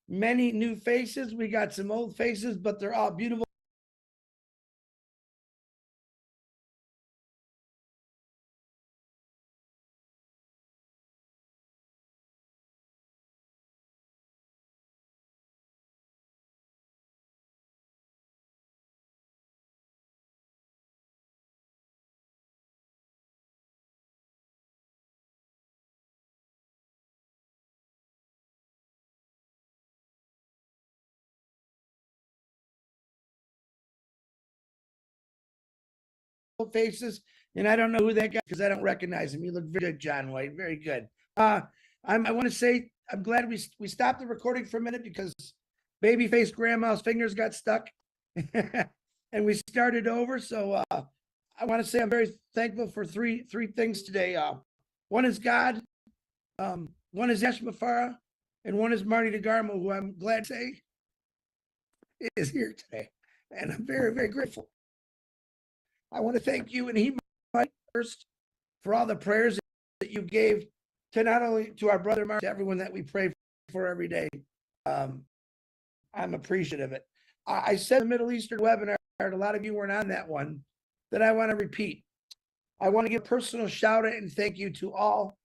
many new faces. We got some old faces, but they're all beautiful. Faces, and I don't know who that guy because I don't recognize him. You look very good, John White. Very good. I want to say I'm glad we stopped the recording for a minute because babyface grandma's fingers got stuck, and we started over. So I want to say I'm very thankful for three things today. One is God, one is ASH MUfareh, and one is Marty DeGarmo, who I'm glad to say is here today, and I'm very grateful. I want to thank you, and he might first for all the prayers that you gave to not only to our brother Mark, to everyone that we pray for every day. I'm appreciative of it. I said the Middle Eastern webinar, a lot of you weren't on that one, that I want to repeat. I want to give a personal shout out and thank you to all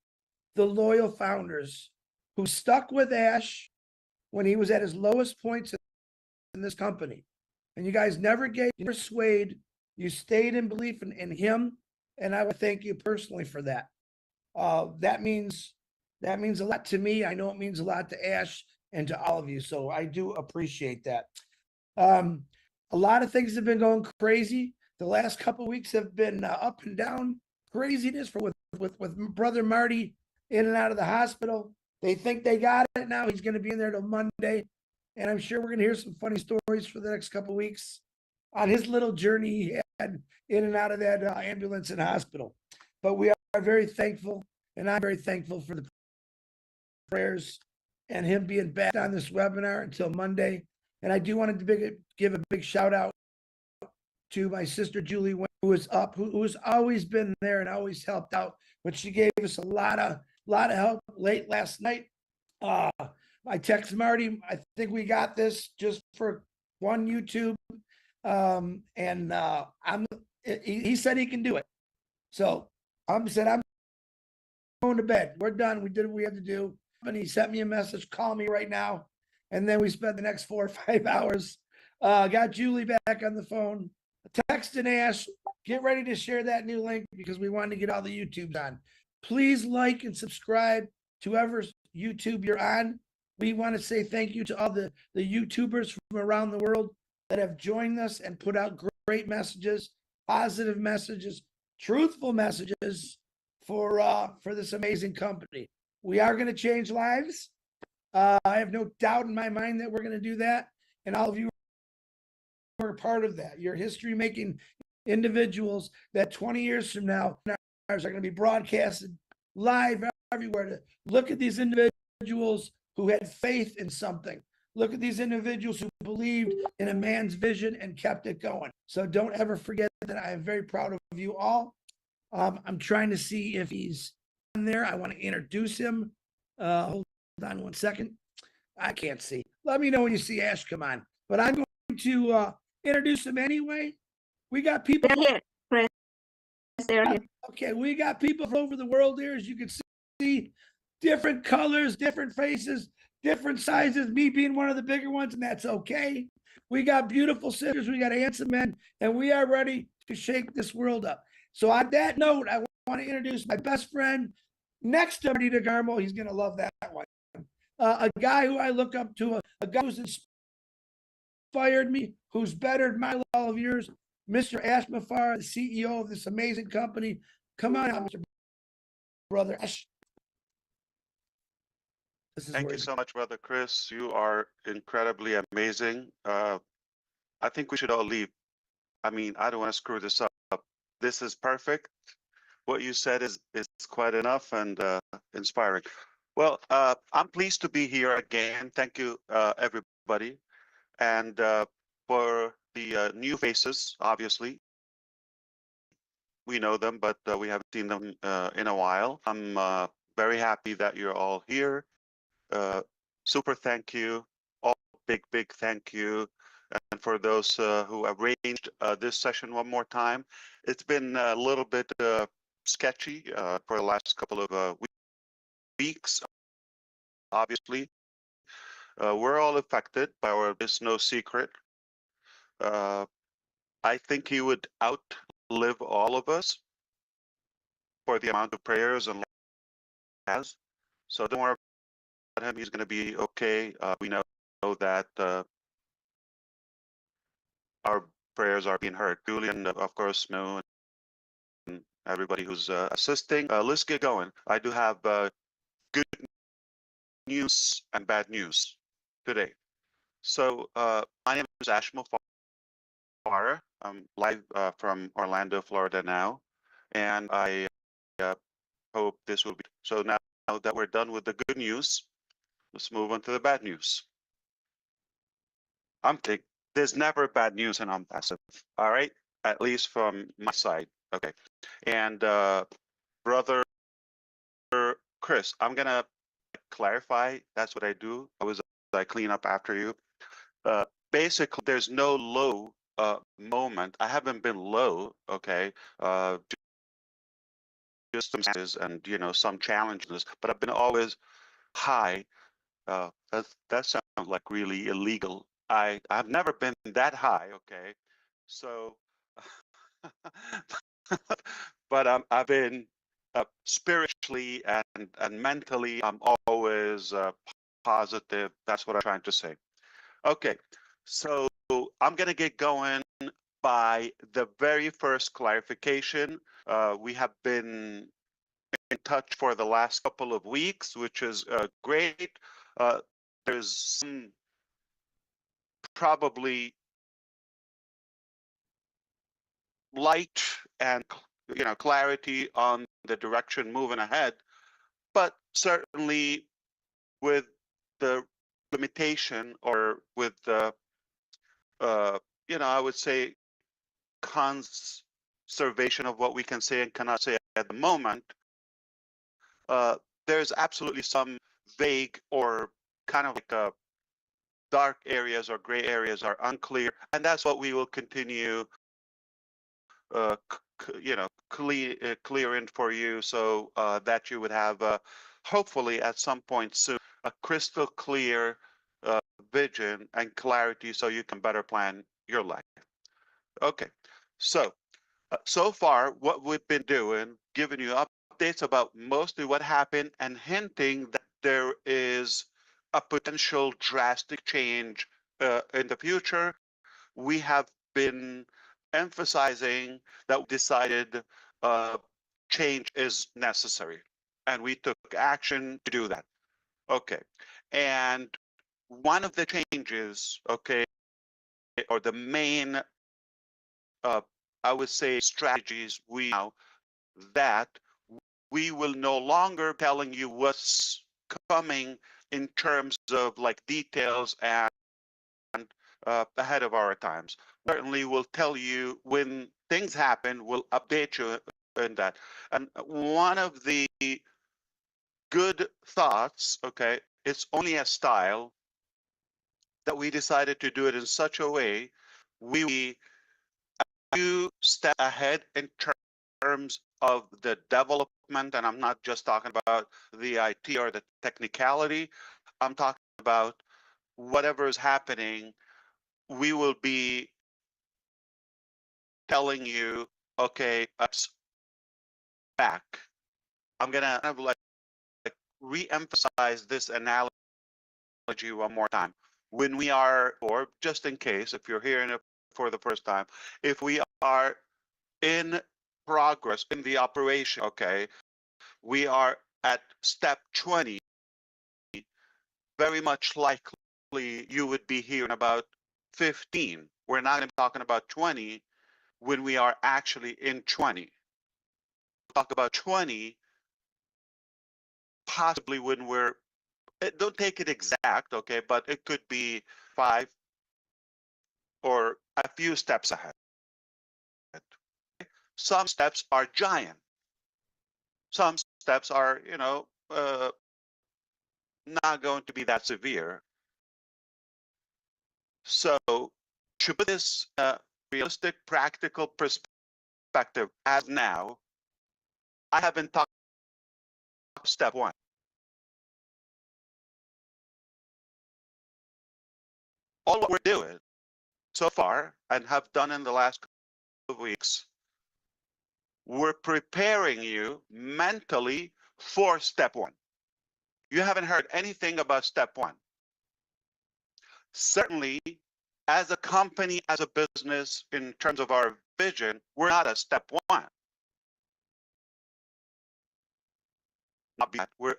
the loyal founders who stuck with Ash when he was at his lowest points in this company. And you guys never swayed. You stayed in belief in him, and I would thank you personally for that. That means a lot to me. I know it means a lot to Ash and to all of you, so I do appreciate that. A lot of things have been going crazy. The last couple of weeks have been up and down craziness with brother Marty in and out of the hospital. They think they got it now. He's going to be in there till Monday, and I'm sure we're going to hear some funny stories for the next couple of weeks on his little journey he had in and out of that ambulance and hospital. But we are very thankful, and I'm very thankful for the prayers and him being back on this webinar until Monday. And I do want to give a big shout out to my sister Julie, who has always been there and always helped out. But she gave us a lot of help late last night. I text Marty, I think we got this just for one YouTube. He said he can do it. So I'm going to bed. We're done. We did what we had to do. And he sent me a message, call me right now. And then we spent the next 4 or 5 hours. Got Julie back on the phone, texting Ash, get ready to share that new link because we want to get all the YouTubes on. Please like and subscribe to whoever's YouTube you're on. We want to say thank you to all the YouTubers from around the world that have joined us and put out great messages, positive messages, truthful messages for this amazing company. We are going to change lives. I have no doubt in my mind that we're going to do that. And all of you are part of that. You're history-making individuals that 20 years from now are going to be broadcasted live everywhere to look at these individuals who had faith in something. Look at these individuals who believed in a man's vision and kept it going. So don't ever forget that. I am very proud of you all. I'm trying to see if he's on there. I want to introduce him. Hold on one second. I can't see. Let me know when you see Ash come on. But I'm going to introduce him anyway. We got people. They're here. They're here. Okay, we got people all over the world here, as you can see. Different colors, different faces, different sizes, me being one of the bigger ones, and that's okay. We got beautiful sisters, we got handsome men, and we are ready to shake this world up. So on that note, I want to introduce my best friend next to Marty DeGarmo. He's going to love that one. A guy who I look up to, a guy who's inspired me, who's bettered my life all of years, Mr. ASH MUfareh, the CEO of this amazing company. Come on out, Mr. Brother Ash. Thank you so much, Brother Chris. You are incredibly amazing. I think we should all leave. I mean, I don't want to screw this up. This is perfect. What you said is quite enough and inspiring. Well, I'm pleased to be here again. Thank you, everybody. And for the new faces, obviously, we know them, but we haven't seen them in a while. I'm very happy that you're all here. Super thank you. big thank you. And for those who arranged this session one more time, it's been a little bit sketchy for the last couple of weeks. Obviously, we're all affected by our. It's no secret. I think he would outlive all of us for the amount of prayers and has. So don't worry about him. He's going to be okay. We know that our prayers are being heard. Julian, of course, no, and everybody who's assisting. Let's get going. I do have good news and bad news today. So my name is ASH MUfareh. I'm live from Orlando, Florida now, and I hope this will be so. Now that we're done with the good news, let's move on to the bad news. I'm thinking there's never bad news in ONPASSIVE. All right, at least from my side. Okay, and brother Chris, I'm gonna clarify. That's what I do. I clean up after you. Basically, there's no low moment. I haven't been low. Okay, just some and some challenges, but I've been always high. That sounds like really illegal. I've never been that high. Okay, so but I've been spiritually and mentally. I'm always positive. That's what I'm trying to say. Okay, so I'm gonna get going by the very first clarification. We have been in touch for the last couple of weeks, which is great. There's some probably light and clarity on the direction moving ahead, but certainly with the limitation or with the I would say conservation of what we can say and cannot say at the moment. There's absolutely some vague or kind of like dark areas or gray areas are unclear, and that's what we will continue clearing for you, so that you would have hopefully at some point soon a crystal clear vision and clarity so you can better plan your life. Okay, so so far what we've been doing, giving you updates about mostly what happened and hinting that there is a potential drastic change in the future. We have been emphasizing that we decided change is necessary, and we took action to do that. Okay, and one of the changes, okay, or the main, I would say, strategies we now that we will no longer telling you what's coming in terms of like details and ahead of our times. Certainly we'll tell you when things happen, we'll update you in that. And one of the good thoughts, okay, it's only a style that we decided to do it in such a way we step ahead in terms of the development, and I'm not just talking about the IT or the technicality, I'm talking about whatever is happening, we will be telling you, okay, it's back. I'm gonna kind of like re-emphasize this analogy one more time. When we are, or just in case, if you're hearing it for the first time, if we are in progress in the operation, okay, we are at step 20, very much likely you would be hearing about 15. We're not going to be talking about 20 when we are actually in 20. Talk about 20 possibly when we're, don't take it exact, okay, but it could be 5 or a few steps ahead. Some steps are giant. Some steps are, not going to be that severe. So to put this realistic, practical perspective as now, I haven't talked step one. All what we're doing so far and have done in the last couple of weeks, we're preparing you mentally for step one. You haven't heard anything about step one. Certainly, as a company, as a business, in terms of our vision, we're not at step one. Not yet. We're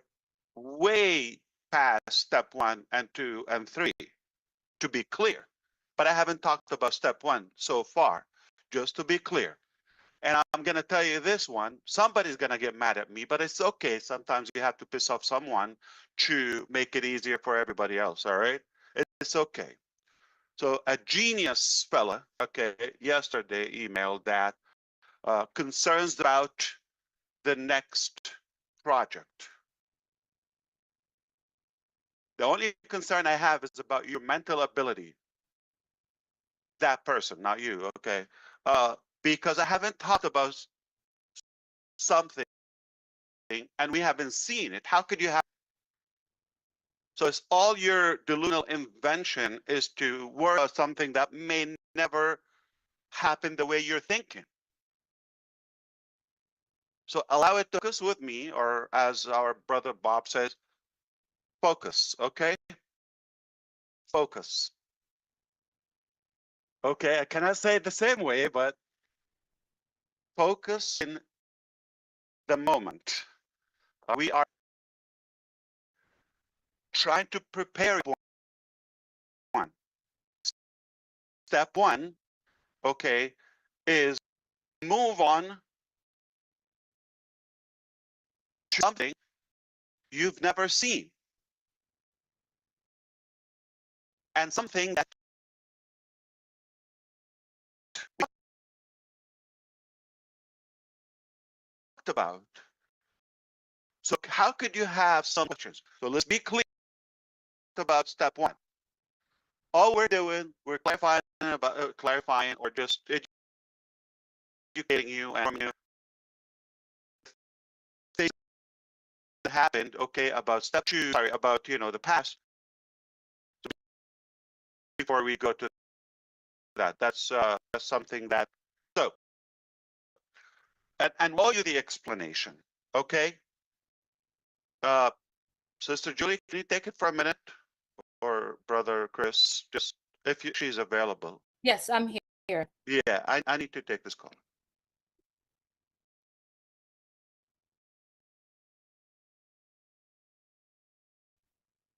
way past step one and two and three, to be clear. But I haven't talked about step one so far, just to be clear. And I'm going to tell you this one, somebody's going to get mad at me, but it's okay. Sometimes you have to piss off someone to make it easier for everybody else, all right? It's okay. So a genius fella, okay, yesterday emailed that concerns about the next project. The only concern I have is about your mental ability. That person, not you, okay? Because I haven't talked about something and we haven't seen it. How could you have? So it's all your delusional invention is to worry about something that may never happen the way you're thinking. So allow it to focus with me, or as our brother Bob says, focus, okay? Focus. Okay, I cannot say it the same way, but focus in the moment. We are trying to prepare one. Step one, okay, is move on to something you've never seen. And something that we talked about. So how could you have some questions? So let's be clear about step one. All we're doing, we're clarifying or just educating you and things that happened, okay, about step two, sorry, about, the past. Before we go to that, that's something that, so, and roll you the explanation, okay? Sister Julie, can you take it for a minute? Or Brother Chris, just if she's available. Yes, I'm here. Yeah, I need to take this call.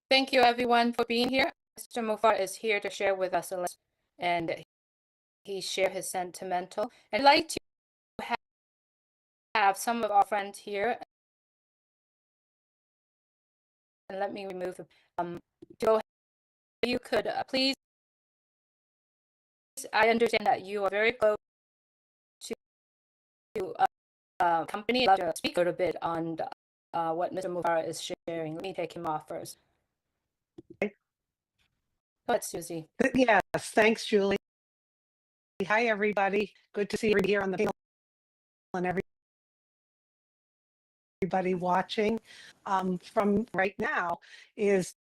Thank you, everyone, for being here. Mr. Mufareh is here to share with us a lesson, and he shared his sentimental. I'd like to have some of our friends here. And let me remove Joe, you could please. I understand that you are very close to company. I'd love to speak a little bit on what Mr. Mufareh is sharing. Let me take him off first. Go ahead, Susie. Yes, thanks, Julie. Hi, everybody. Good to see you here on the panel and everybody watching. From right now is,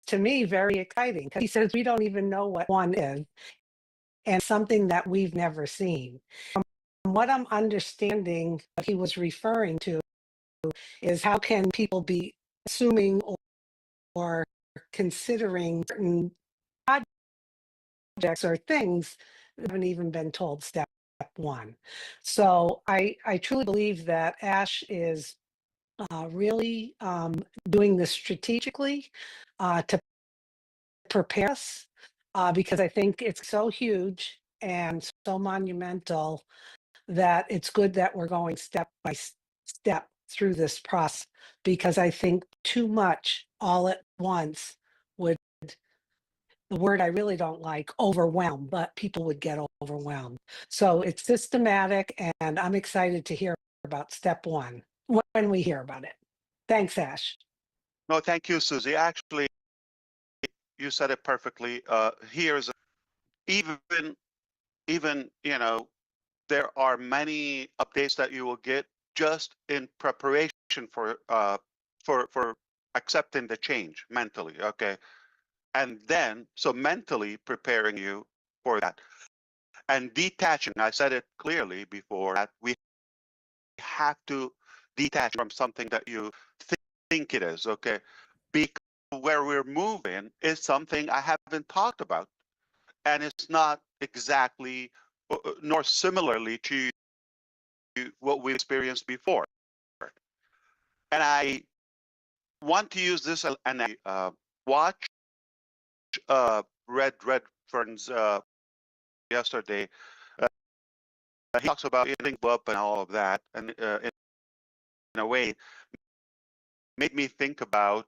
to me, very exciting because he says we don't even know what one is and something that we've never seen. From what I'm understanding, what he was referring to is how can people be assuming or considering certain projects or things that haven't even been told step one. So I truly believe that ASH is really doing this strategically to prepare us because I think it's so huge and so monumental that it's good that we're going step by step through this process, because I think too much all at once would, the word I really don't like, overwhelm, but people would get overwhelmed. So it's systematic, and I'm excited to hear about step one when we hear about it. Thanks, Ash. No, thank you, Susie. Actually, you said it perfectly. Here's even there are many updates that you will get just in preparation for accepting the change mentally. Okay, and then so mentally preparing you for that and detaching. I said it clearly before that we have to detach from something that you think it is. Okay, because where we're moving is something I haven't talked about, and it's not exactly nor similarly to what we experienced before. And I want to use this and I watch Redfern's yesterday. He talks about eating up and all of that, and in a way made me think about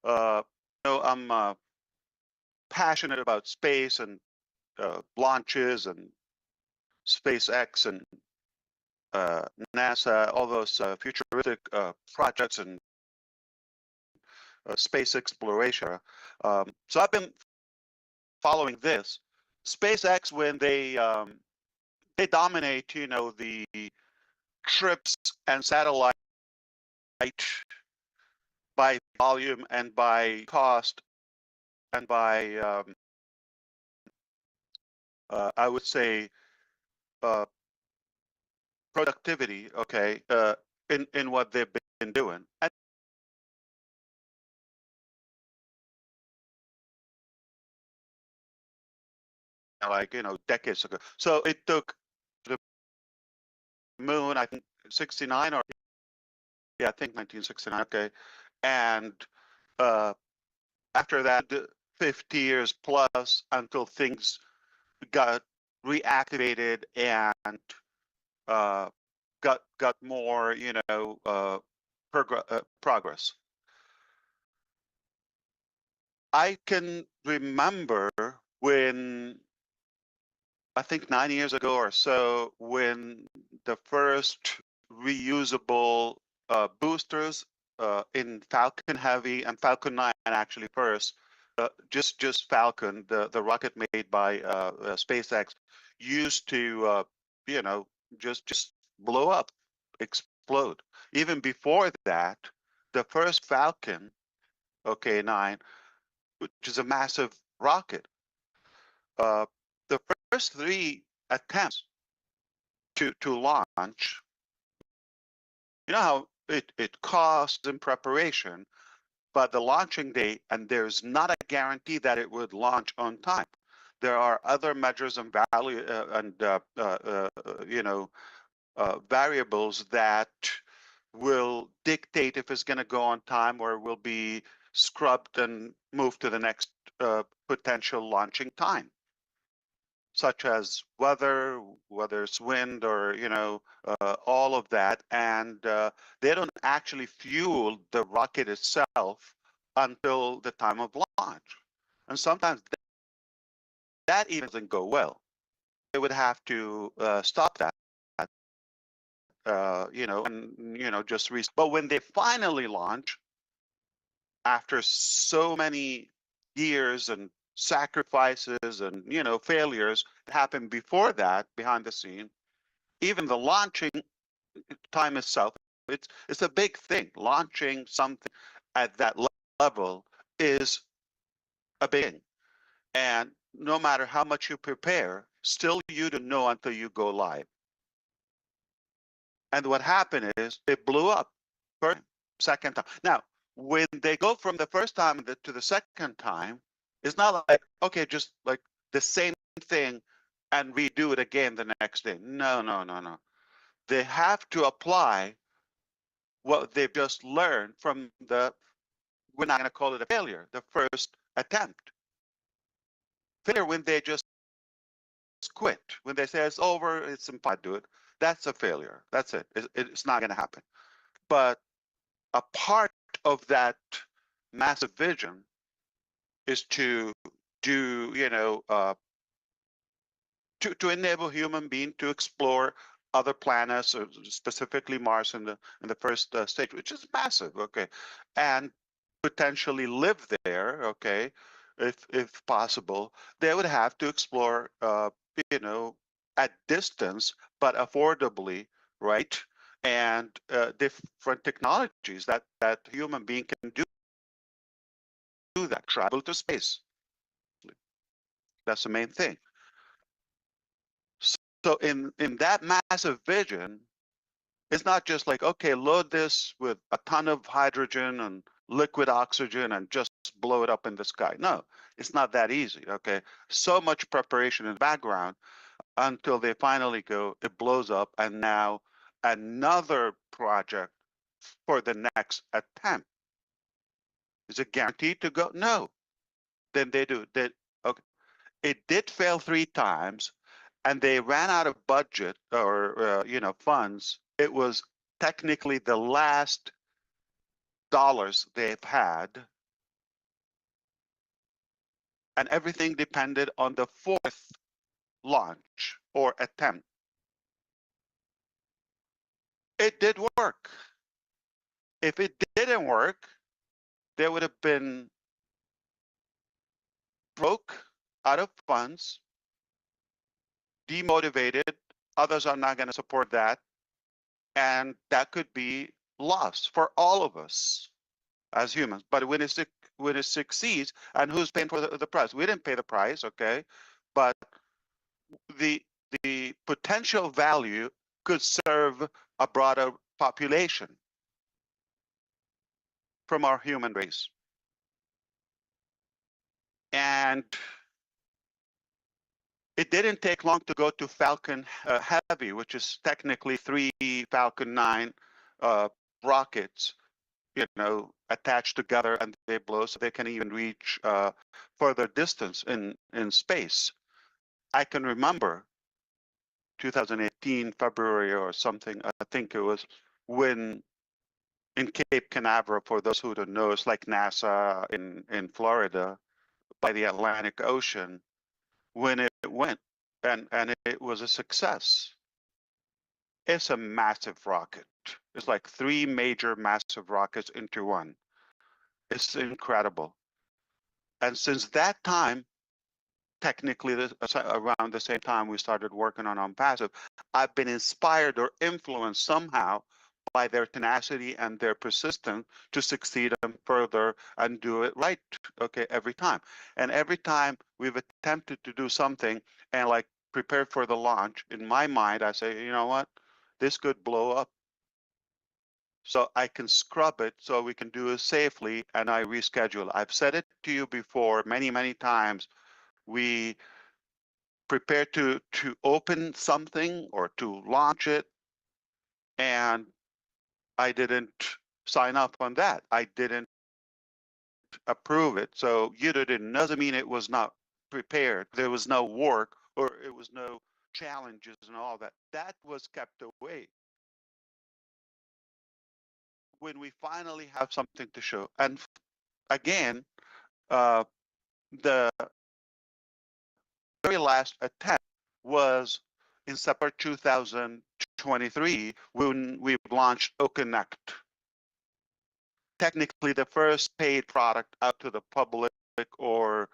I'm passionate about space and launches and SpaceX and NASA, all those futuristic projects and space exploration. So I've been following this. SpaceX, when they dominate, the trips and satellite by volume and by cost and by I would say productivity. Okay, in what they've been doing. And like decades ago. So it took the moon, I think 69 or yeah, I think 1969. Okay, and after that, 50 years plus until things got reactivated and got more, progress. I can remember when I think 9 years ago or so, when the first reusable boosters in Falcon Heavy and Falcon 9 actually first, just Falcon, the rocket made by SpaceX, used to just blow up, explode. Even before that, the first Falcon, okay, 9, which is a massive rocket, the first 3 attempts to launch, you know how it costs in preparation, but the launching day, and there's not a guarantee that it would launch on time. There are other measures and value and variables that will dictate if it's going to go on time or will be scrubbed and moved to the next potential launching time, such as weather, whether it's wind or all of that, and they don't actually fuel the rocket itself until the time of launch, and sometimes that even doesn't go well. They would have to stop that, and just but when they finally launch, after so many years and sacrifices and failures that happened before that behind the scene, even the launching time itself, it's a big thing. Launching something at that level is a big thing, and no matter how much you prepare, still you don't know until you go live. And what happened is it blew up first, second time. Now, when they go from the first time to the second time, it's not like, okay, just like the same thing and redo it again the next day. No, no, no, no. They have to apply what they've just learned from we're not going to call it a failure, the first attempt. Failure when they just quit, when they say it's over, it's impossible to do it. That's a failure. That's it. It's not going to happen. But a part of that massive vision is to do, to enable human being to explore other planets, or specifically Mars in the first stage, which is massive, okay, and potentially live there, okay, if possible, they would have to explore, you know, at distance, but affordably, right? And different technologies that human being can do that, travel to space. That's the main thing. So in that massive vision, it's not just like, okay, load this with a ton of hydrogen and liquid oxygen and just blow it up in the sky. No, it's not that easy. Okay. So much preparation in the background until they finally go, it blows up, and now another project for the next attempt. Is it guaranteed to go? No. Then they do. Okay. It did fail 3 times, and they ran out of budget or you know, funds. It was technically the last dollars they've had, and everything depended on the 4th launch or attempt. It did work. If it didn't work, they would have been broke, out of funds, demotivated. Others are not going to support that, and that could be loss for all of us as humans. But when it succeeds, and who's paying for the price? We didn't pay the price, okay? But the potential value could serve a broader population from our human race. And it didn't take long to go to Falcon Heavy, which is technically 3 Falcon 9 rockets, you know, attached together, and they blow, so they can even reach further distance in space. I can remember 2018 February or something, I think it was, when in Cape Canaveral, for those who don't know, it's like NASA in Florida by the Atlantic Ocean, when it went, and it was a success. It's a massive rocket. It's like 3 major massive rockets into one. It's incredible. And since that time, technically around the same time we started working on ONPASSIVE, I've been inspired or influenced somehow by their tenacity and their persistence to succeed and further and do it right, okay, every time. And every time we've attempted to do something and like prepare for the launch, in my mind, I say, you know what, this could blow up. So I can scrub it so we can do it safely, and I reschedule. I've said it to you before many, many times. We prepare to open something or to launch it, and I didn't sign up on that. I didn't approve it. So you didn't, doesn't mean it was not prepared. There was no work or it was no challenges and all that. That was kept away. When we finally have something to show, and again, the very last attempt was in September 2023 when we launched OConnect. Technically the first paid product out to the public, or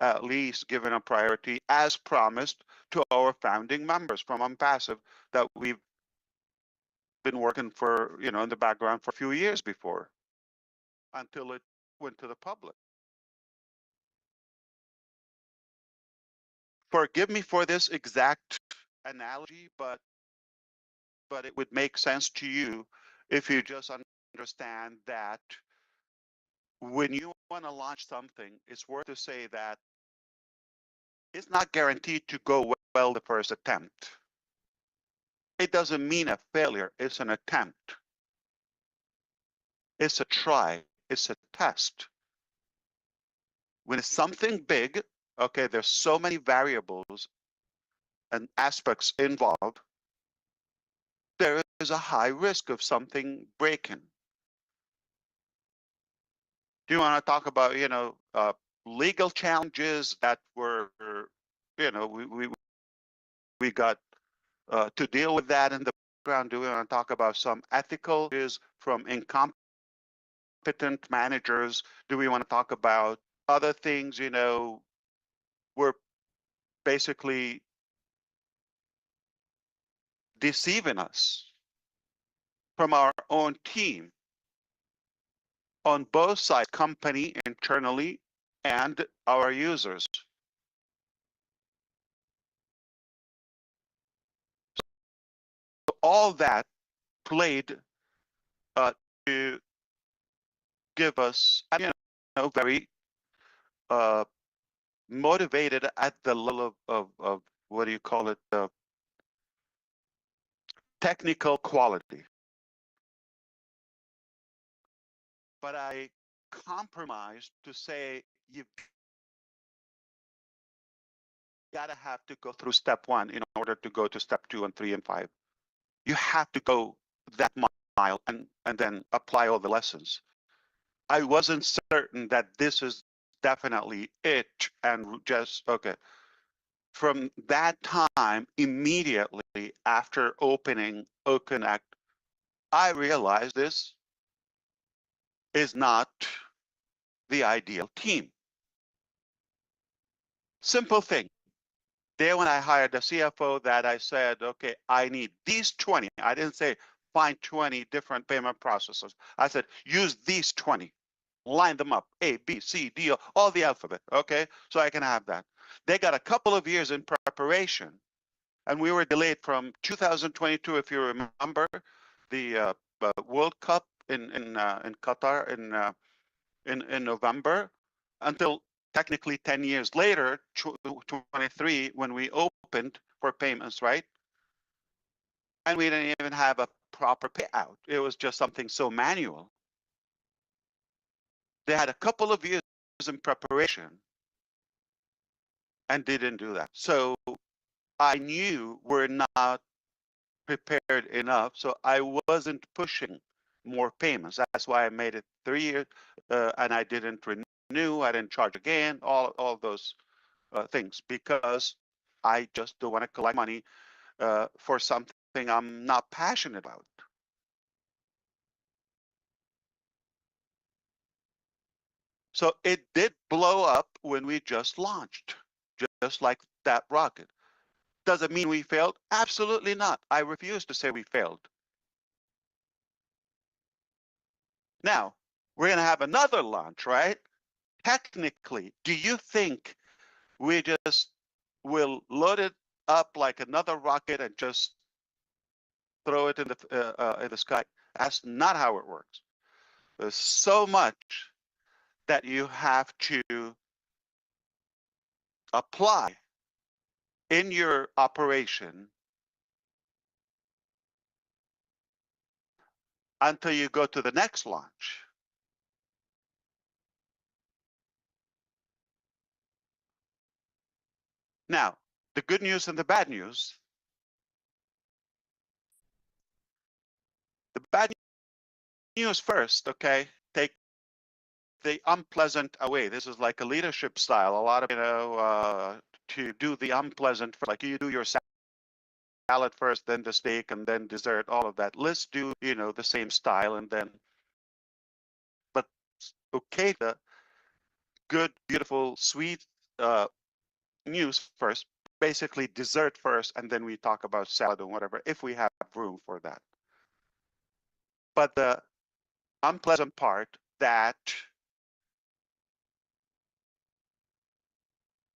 at least given a priority as promised to our founding members from ONPASSIVE that we've been working for, you know, in the background for a few years before, until it went to the public. Forgive me for this exact analogy, but it would make sense to you if you just understand that when you want to launch something, it's worth to say that it's not guaranteed to go well the first attempt. It doesn't mean a failure, it's an attempt. It's a try, it's a test. When it's something big, okay, there's so many variables and aspects involved, there is a high risk of something breaking. Do you want to talk about, you know, legal challenges that were, you know, we got to deal with that in the background? Do we want to talk about some ethical issues from incompetent managers? Do we want to talk about other things, were basically deceiving us from our own team on both sides, company internally and our users. So all that played to give us, very motivated at the level of what do you call it, technical quality. But I compromised to say you've got to go through step 1 in order to go to step 2 and 3 and 5. You have to go that mile and then apply all the lessons. I wasn't certain that this is definitely it and just, okay. From that time, immediately after opening OConnect, I realized this is not the ideal team. Simple thing. There when I hired the CFO that I said, okay, I need these 20. I didn't say find 20 different payment processors. I said, use these 20. Line them up, A, B, C, D, all the alphabet, okay? So I can have that. They got a couple of years in preparation, and we were delayed from 2022, if you remember, the World Cup in Qatar in November, until technically 10 years later, 23, when we opened for payments, right? And we didn't even have a proper payout. It was just something so manual. They had a couple of years in preparation and didn't do that. So I knew we're not prepared enough. So I wasn't pushing more payments. That's why I made it 3 years and I didn't renew. I didn't charge again, all those things, because I just don't want to collect money for something I'm not passionate about. So it did blow up when we just launched, just like that rocket. Does it mean we failed? Absolutely not. I refuse to say we failed. Now, we're going to have another launch, right? Technically, do you think we just will load it up like another rocket and just throw it in the sky? That's not how it works. There's so much that you have to apply in your operation until you go to the next launch. Now, the good news and the bad news. The bad news first, okay? Take the unpleasant away. This is like a leadership style. A lot of, to do the unpleasant, like you do your salad first, then the steak, and then dessert, all of that. Let's do, the same style, and then, but okay, the good, beautiful, sweet news first, basically dessert first, and then we talk about salad and whatever, if we have room for that. But the unpleasant part that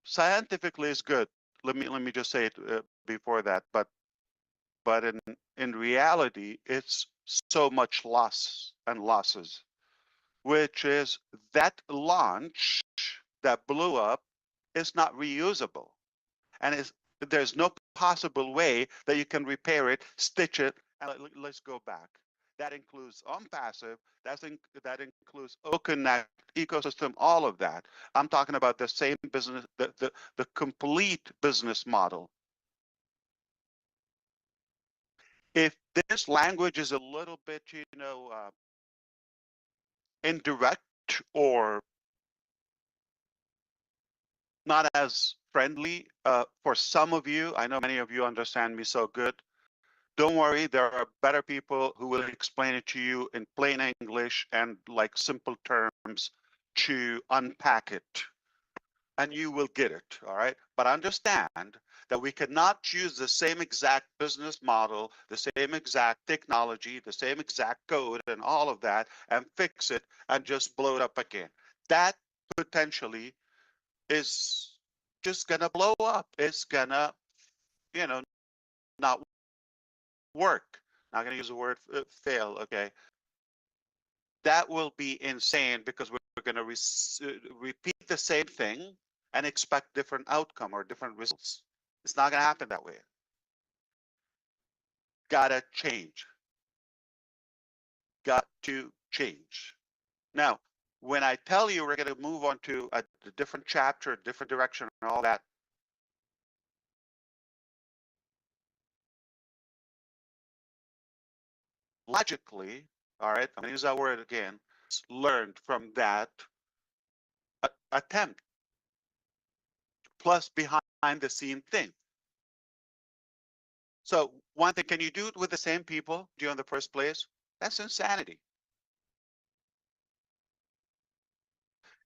scientifically is good. Let me just say it before that, but in reality, it's so much loss and losses, which is that launch that blew up is not reusable, and there's no possible way that you can repair it, stitch it, and let's go back. That includes ONPASSIVE, that includes OConnect, ecosystem, all of that. I'm talking about the same business, the complete business model. If this language is a little bit, indirect or not as friendly for some of you, I know many of you understand me so good. Don't worry, there are better people who will explain it to you in plain English and like simple terms. to unpack it, and you will get it, all right? But understand that we cannot use the same exact business model, the same exact technology, the same exact code and all of that and fix it and just blow it up again. That potentially is just gonna blow up. It's gonna, you know, not work. Not gonna use the word fail, okay? That will be insane because we're gonna repeat the same thing and expect different outcome or different results. It's not gonna happen that way. Gotta change. Got to change. Now, when I tell you we're going to move on to a different chapter, a different direction, and all that, logically, all right, I'm going to use that word again, learned from that attempt, plus behind the scene thing. So one thing, can you do it with the same people do you in the first place? That's insanity.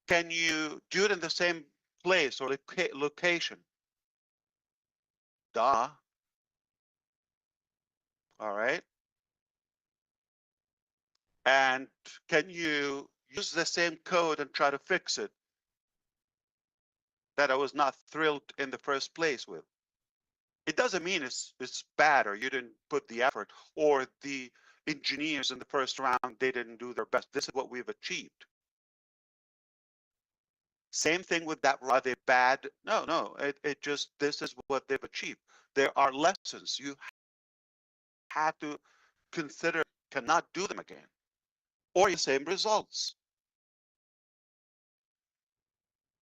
Can you do it in the same place or location? Duh. All right. And can you use the same code and try to fix it that I was not thrilled in the first place with? It doesn't mean it's bad or you didn't put the effort or the engineers in the first round, they didn't do their best. This is what we've achieved. Same thing with that. Are they bad? No, it just, this is what they've achieved. There are lessons you have to consider, cannot do them again, or the same results.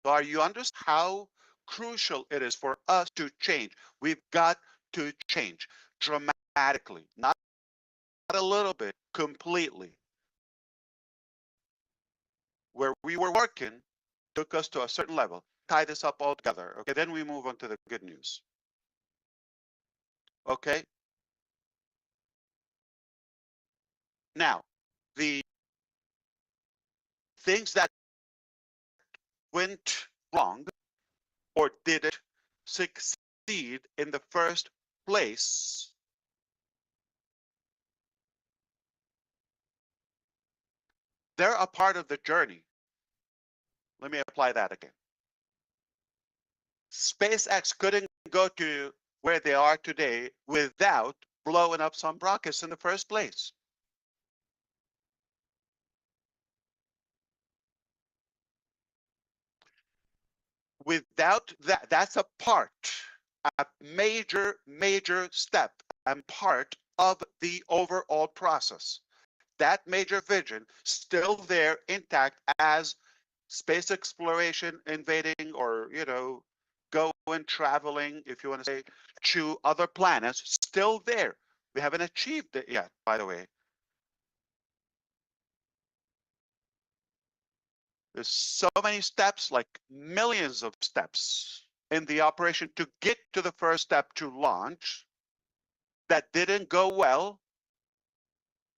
So are you understand how crucial it is for us to change? We've got to change dramatically, not a little bit, completely. Where we were working took us to a certain level. Tie this up all together. Okay, then we move on to the good news. Okay. Now, the things that went wrong or didn't succeed in the first place, they're a part of the journey. Let me apply that again. SpaceX couldn't go to where they are today without blowing up some rockets in the first place. Without that, that's a major step and part of the overall process. That major vision still there intact as space exploration, invading, or, you know, going, traveling, if you want to say, to other planets, still there. We haven't achieved it yet, by the way. There's so many steps, like millions of steps in the operation to get to the first step to launch that didn't go well,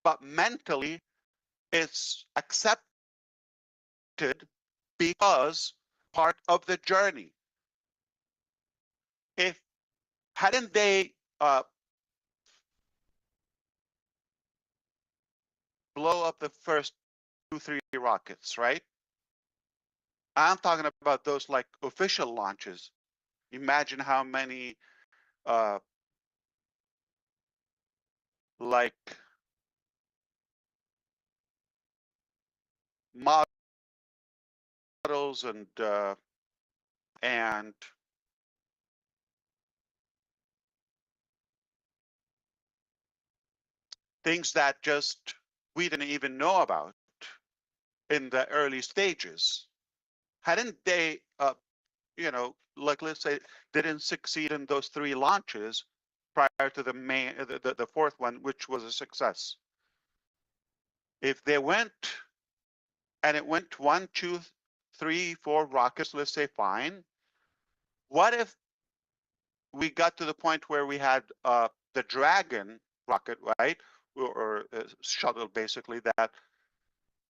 but mentally it's accepted because part of the journey. If hadn't they blow up the first 2-3 rockets, right? I'm talking about those like official launches. Imagine how many like models and things that just we didn't even know about in the early stages. Hadn't they, you know, like let's say didn't succeed in those 3 launches prior to the main, the fourth one, which was a success. If they went and it went 1, 2, 3, 4 rockets, let's say, fine. What if we got to the point where we had the Dragon rocket, right, or shuttle, basically, that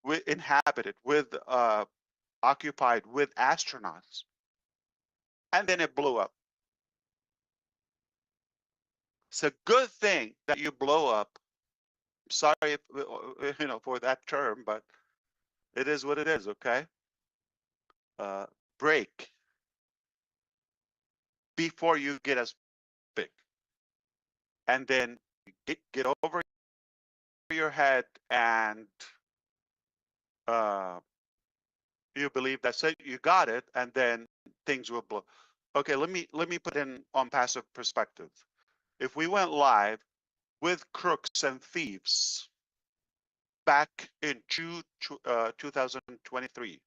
we inhabited with occupied with astronauts, and then it blew up. It's a good thing that you blow up. Sorry, if, for that term, but it is what it is. Okay, break before you get as big, and then get over your head, and you believe that's it, you got it, and then things will blow. Okay, let me put in on passive perspective. If we went live with crooks and thieves back in 2023,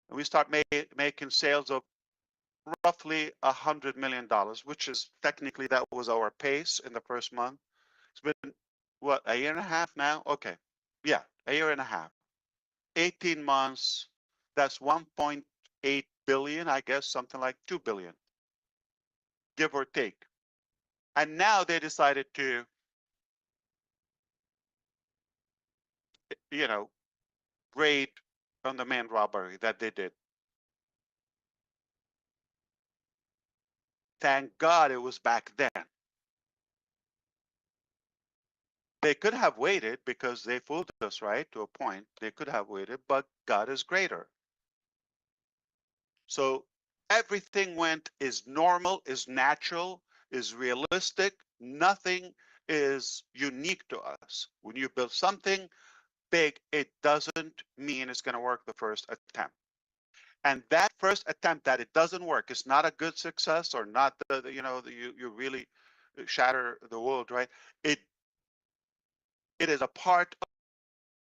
and we start making sales of roughly $100 million, which is technically that was our pace in the first month. It's been what, a year and a half now? Okay, yeah, a year and a half. 18 months, that's 1.8 billion, I guess, something like 2 billion, give or take. And now they decided to, raid on the main robbery that they did. Thank God it was back then. They could have waited because they fooled us, right? To a point, they could have waited, but God is greater. So everything is normal, is natural, is realistic. Nothing is unique to us. When you build something big, it doesn't mean it's going to work the first attempt. And that first attempt that it doesn't work is not a good success, or not you really shatter the world, right? It is a part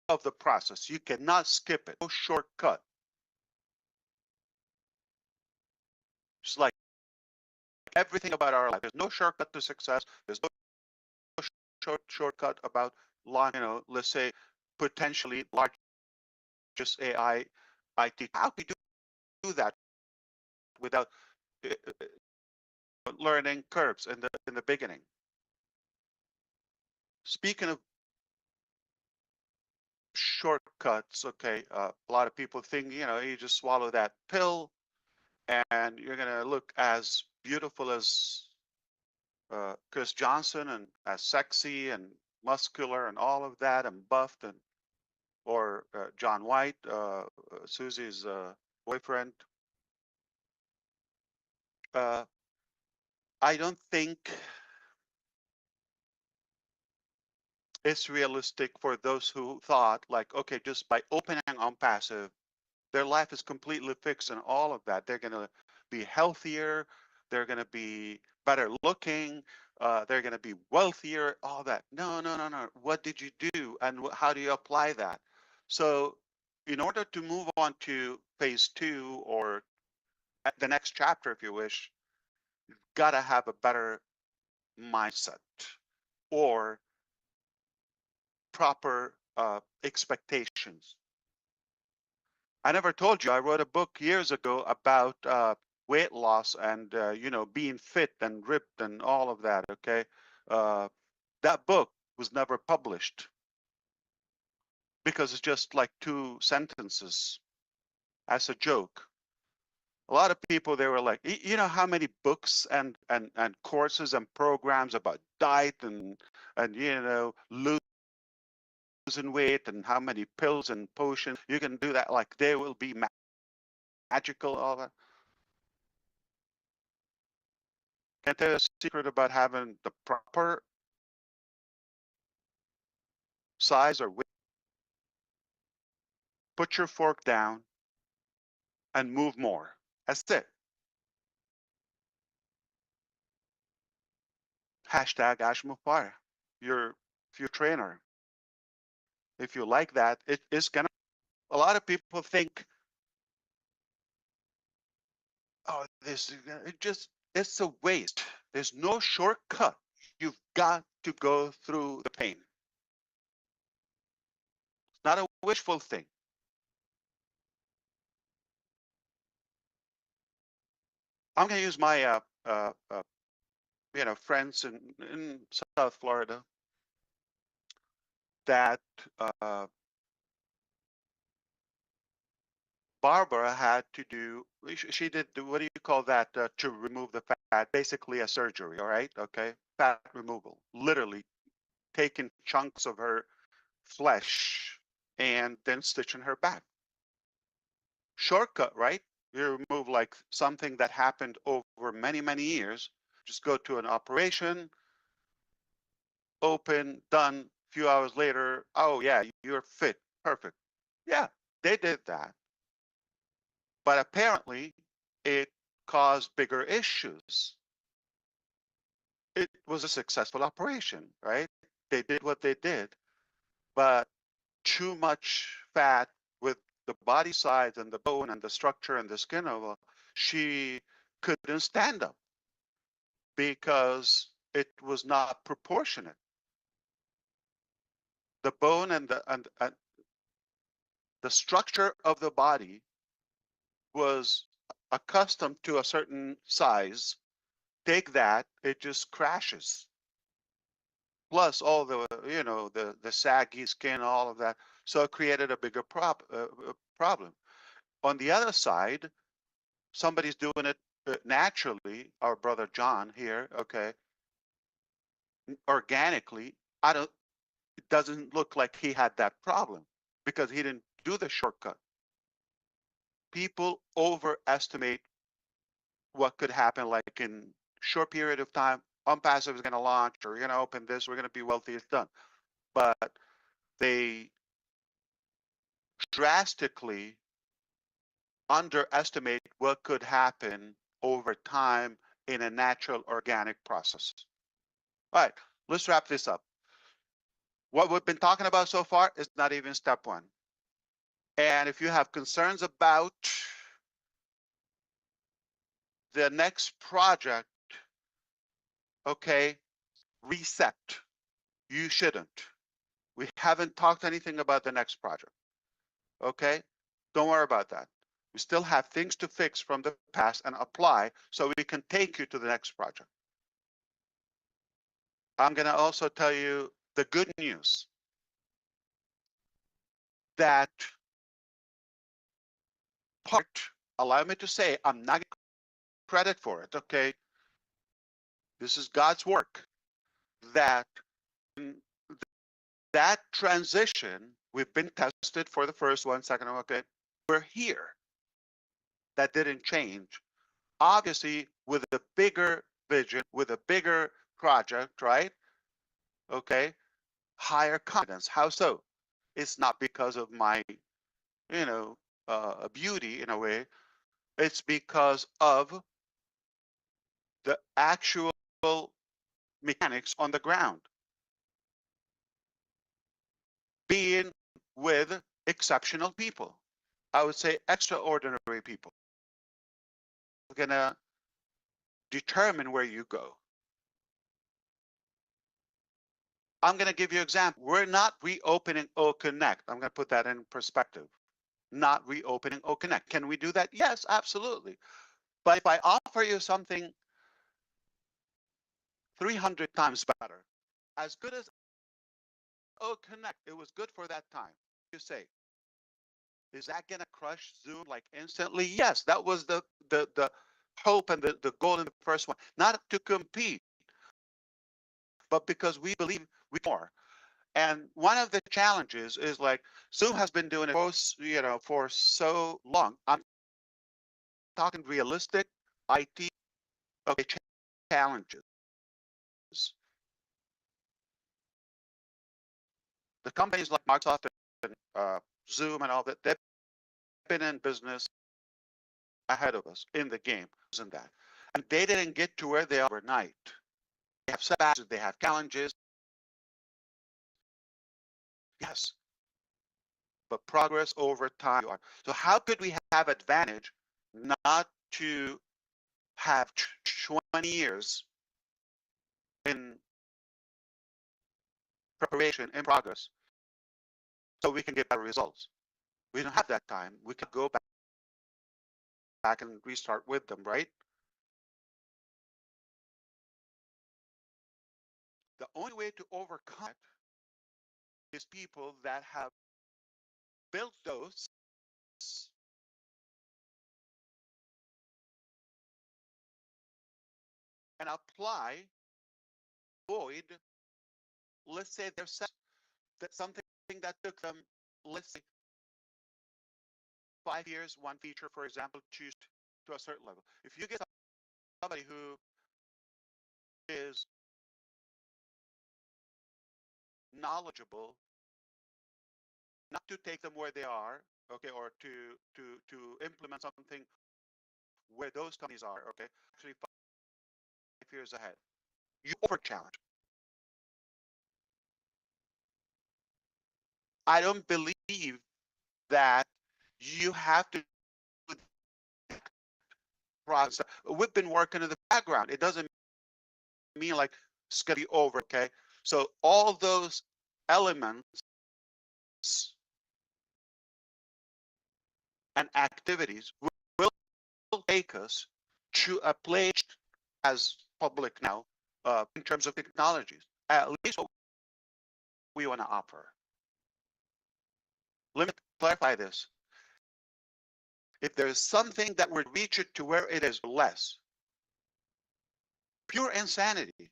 of the process. You cannot skip it. No shortcut. It's like everything about our life. There's no shortcut to success. There's no shortcut about let's say potentially largest AI IT. How can you do that without learning curves in the beginning? Speaking of shortcuts, okay, a lot of people think you just swallow that pill and you're gonna look as beautiful as Chris Johnson, and as sexy and muscular and all of that, and buffed, and or John White, Susie's boyfriend. I don't think it's realistic for those who thought like, okay, just by opening ONPASSIVE, their life is completely fixed and all of that. They're going to be healthier. They're going to be better looking. They're going to be wealthier, all that. No, no, no, no. What did you do? And how do you apply that? So in order to move on to phase 2, or the next chapter, if you wish, you've got to have a better mindset, or proper expectations. I never told you, I wrote a book years ago about weight loss and being fit and ripped and all of that. Okay, that book was never published because it's just like 2 sentences as a joke. A lot of people, they were like, you know how many books and courses and programs about diet and losing weight, and how many pills and potions you can do that, like they will be magical, all that. Can I tell you a secret about having the proper size or weight? Put your fork down and move more. That's it. Hashtag ASH MUfareh, your trainer. If you like that, it is gonna. A lot of people think, oh, it's a waste. There's no shortcut. You've got to go through the pain. It's not a wishful thing. I'm going to use my friends in South Florida. that Barbara had to do. She did what do you call that to remove the fat? Basically a surgery. All right, okay, fat removal. Literally taking chunks of her flesh and then stitching her back. Shortcut, right? You remove like something that happened over many, many years. Just go to an operation, open, done. A few hours later, oh yeah, you're fit, perfect. Yeah, they did that. But apparently it caused bigger issues. It was a successful operation, right? They did what they did, but too much fat with the body size and the bone and the structure and the skin of her, she couldn't stand up because it was not proportionate. The bone and the structure of the body was accustomed to a certain size. Take that, it just crashes. Plus all the the saggy skin, all of that. So it created a bigger problem. On the other side, somebody's doing it naturally. Our brother John here, okay, organically. I don't. It doesn't look like he had that problem because he didn't do the shortcut. People overestimate what could happen, like in short period of time. ONPASSIVE is going to launch, or you're going to open this. We're going to be wealthy. It's done. But they drastically underestimate what could happen over time in a natural organic process. All right, let's wrap this up. What we've been talking about so far is not even step one. And if you have concerns about the next project, okay, reset. You shouldn't. We haven't talked anything about the next project. Okay, don't worry about that. We still have things to fix from the past and apply so we can take you to the next project. I'm going to also tell you the good news that part, allow me to say, I'm not getting credit for it, okay? This is God's work. That that transition, we've been tested for the first one, second one, okay? We're here. That didn't change. Obviously, with a bigger vision, with a bigger project, right? Okay, higher confidence. How so? It's not because of my, beauty in a way. It's because of the actual mechanics on the ground. Being with exceptional people. I would say extraordinary people. We're gonna determine where you go. I'm gonna give you an example. We're not reopening O Connect. I'm gonna put that in perspective. Not reopening O Connect. Can we do that? Yes, absolutely. But if I offer you something 300 times better, as good as O Connect, it was good for that time. You say, is that gonna crush Zoom like instantly? Yes, that was the hope and the goal in the first one. Not to compete, but because we believe we more. And one of the challenges is like Zoom has been doing it for so long. I'm talking realistic IT challenges. The companies like Microsoft and Zoom and all that, they've been in business ahead of us in the game, isn't that? And they didn't get to where they are overnight. They have setbacks, they have challenges. Yes, but progress over time. So how could we have advantage not to have 20 years in preparation, in progress, so we can get better results? We don't have that time. We can go back and restart with them, right? The only way to overcome it is people that have built those and apply, avoid, let's say there's that something that took them, let's say 5 years, one feature, for example, choose to a certain level. If you get somebody who is knowledgeable, not to take them where they are, okay, or to implement something where those companies are, okay, actually 5 years ahead. You over challenge. I don't believe that you have to do that process. We've been working in the background. It doesn't mean like it's gonna be over, okay? So all those elements and activities will take us to a place as public now in terms of technologies, at least what we want to offer. Let me clarify this. If there's something that would reach it to where it is less, pure insanity.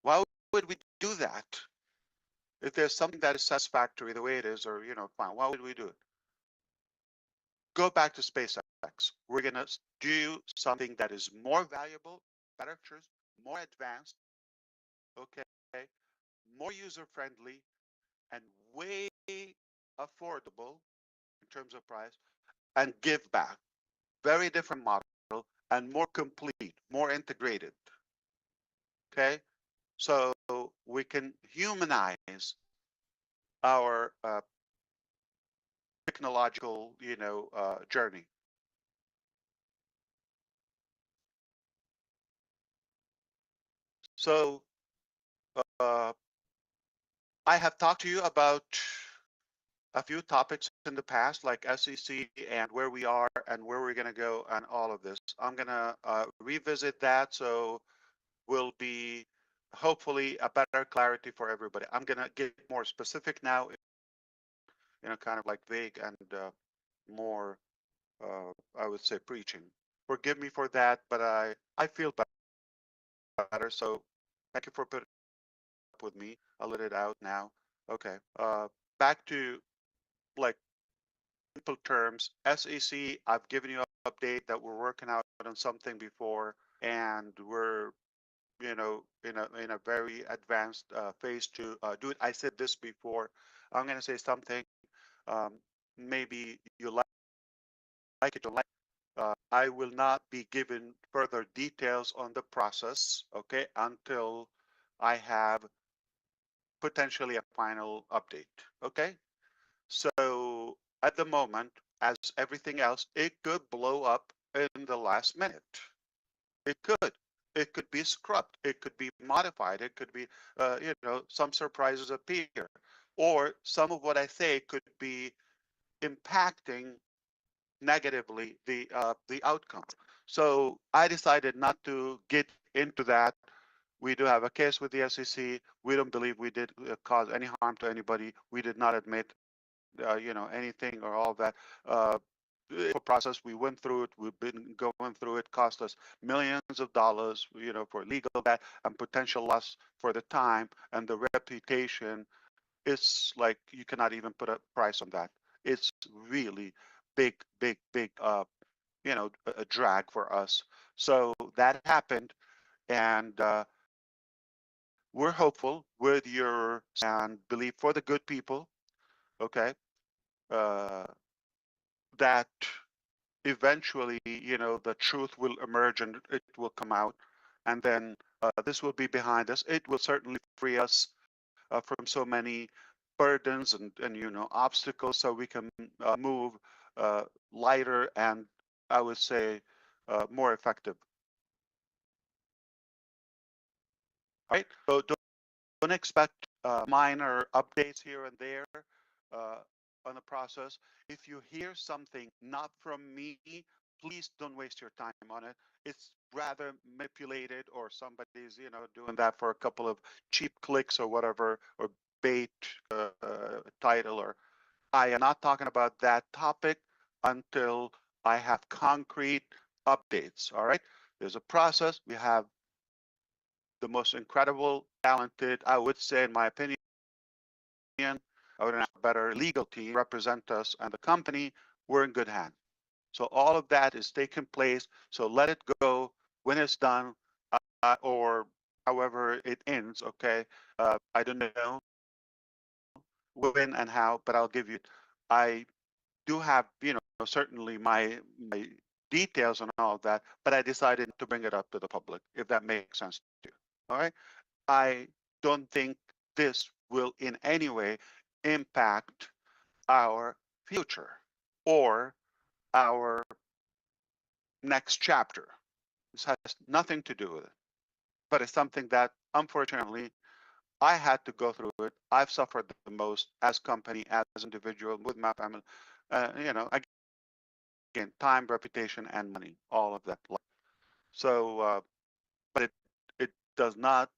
Why would we do that? If there's something that is satisfactory the way it is, or fine, why would we do it? Go back to SpaceX. We're gonna do something that is more valuable, better, more advanced, okay, more user-friendly, and way affordable in terms of price, and give back. Very different model and more complete, more integrated. Okay, so we can humanize our technological, journey. So I have talked to you about a few topics in the past, like SEC and where we are and where we're going to go and all of this. I'm going to revisit that, so will be hopefully a better clarity for everybody. I'm going to get more specific now, kind of like vague and more, I would say, preaching. Forgive me for that, but I feel better. So thank you for putting up with me. I'll let it out now. Okay. Back to like simple terms. SEC, I've given you an update that we're working out on something before, and we're in a very advanced phase to do it. I said this before. I'm going to say something. Um, maybe you like it or like. I will not be given further details on the process, okay, until I have potentially a final update, okay? So at the moment, as everything else, it could blow up in the last minute. It could. It could be scrubbed. It could be modified. It could be, some surprises appear. Or some of what I say could be impacting negatively the outcome. So I decided not to get into that. We do have a case with the SEC. We don't believe we did cause any harm to anybody. We did not admit, anything or all that. Process, we went through it. We've been going through it. Cost us millions of dollars, for legal debt and potential loss for the time and the reputation. It's like you cannot even put a price on that. It's really big, big, big, a drag for us. So that happened, and we're hopeful with your and belief for the good people, okay, that eventually, the truth will emerge and it will come out, and then this will be behind us. It will certainly free us from so many burdens and obstacles, so we can move lighter and, I would say, more effective. All right. So don't expect minor updates here and there on the process. If you hear something not from me, please don't waste your time on it. It's rather manipulated, or somebody's doing that for a couple of cheap clicks or whatever, or clickbait title, or I am not talking about that topic until I have concrete updates. All right. There's a process. We have the most incredible, talented, I would say, in my opinion, I would have a better legal team represent us and the company. We're in good hands. So all of that is taking place. So let it go when it's done, or however it ends. Okay. I don't know when and how, but I'll give you. I do have, certainly my details and all of that, but I decided to bring it up to the public, if that makes sense to you. All right. I don't think this will in any way impact our future or our next chapter. This has nothing to do with it, but it's something that unfortunately I had to go through it. I've suffered the most as company, as individual, with my family. Again, time, reputation, and money, all of that. So, but it does not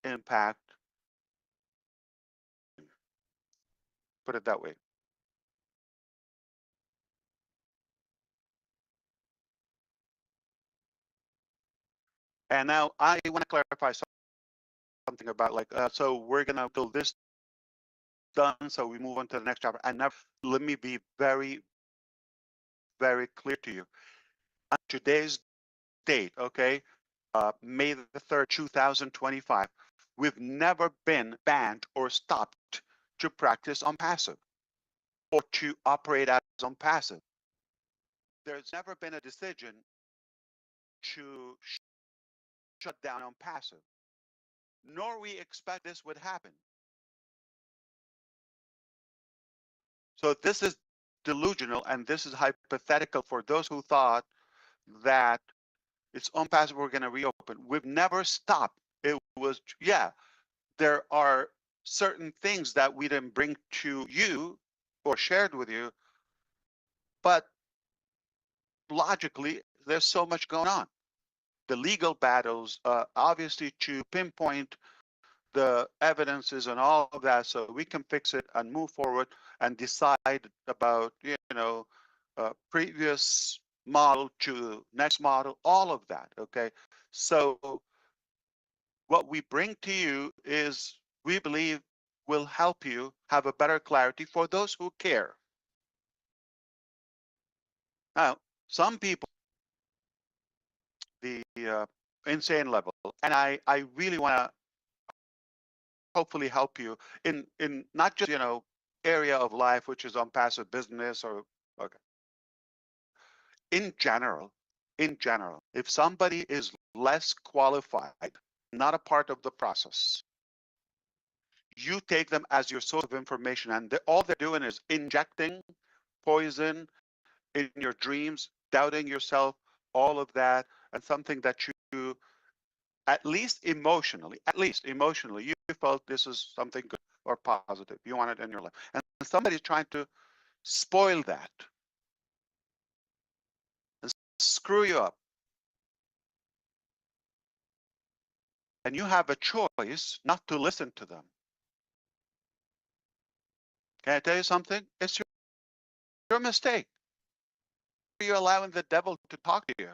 impact. Put it that way. And now I want to clarify something about so we're gonna till this done, so we move on to the next chapter. And now let me be very, very clear to you. On today's date, okay, May the 3rd, 2025, we've never been banned or stopped to practice ONPASSIVE or to operate as ONPASSIVE. There's never been a decision to shut down ONPASSIVE, nor we expect this would happen. So this is delusional, and this is hypothetical for those who thought that it's ONPASSIVE, we're going to reopen. We've never stopped. It was, yeah, there are certain things that we didn't bring to you or shared with you, but logically, there's so much going on. The legal battles, obviously, to pinpoint the evidences and all of that, so we can fix it and move forward and decide about, previous model to next model, all of that. Okay, so what we bring to you is, we believe, will help you have a better clarity for those who care. Now, some people, the insane level, and I really want to hopefully help you in not just area of life, which is ONPASSIVE business, or okay. In general, if somebody is less qualified, not a part of the process, you take them as your source of information, and all they're doing is injecting poison in your dreams, doubting yourself, all of that, and something that you, at least emotionally, you felt this is something good or positive. You want it in your life. And somebody's trying to spoil that and screw you up. And you have a choice not to listen to them. Can I tell you something? It's your mistake. You're allowing the devil to talk to you.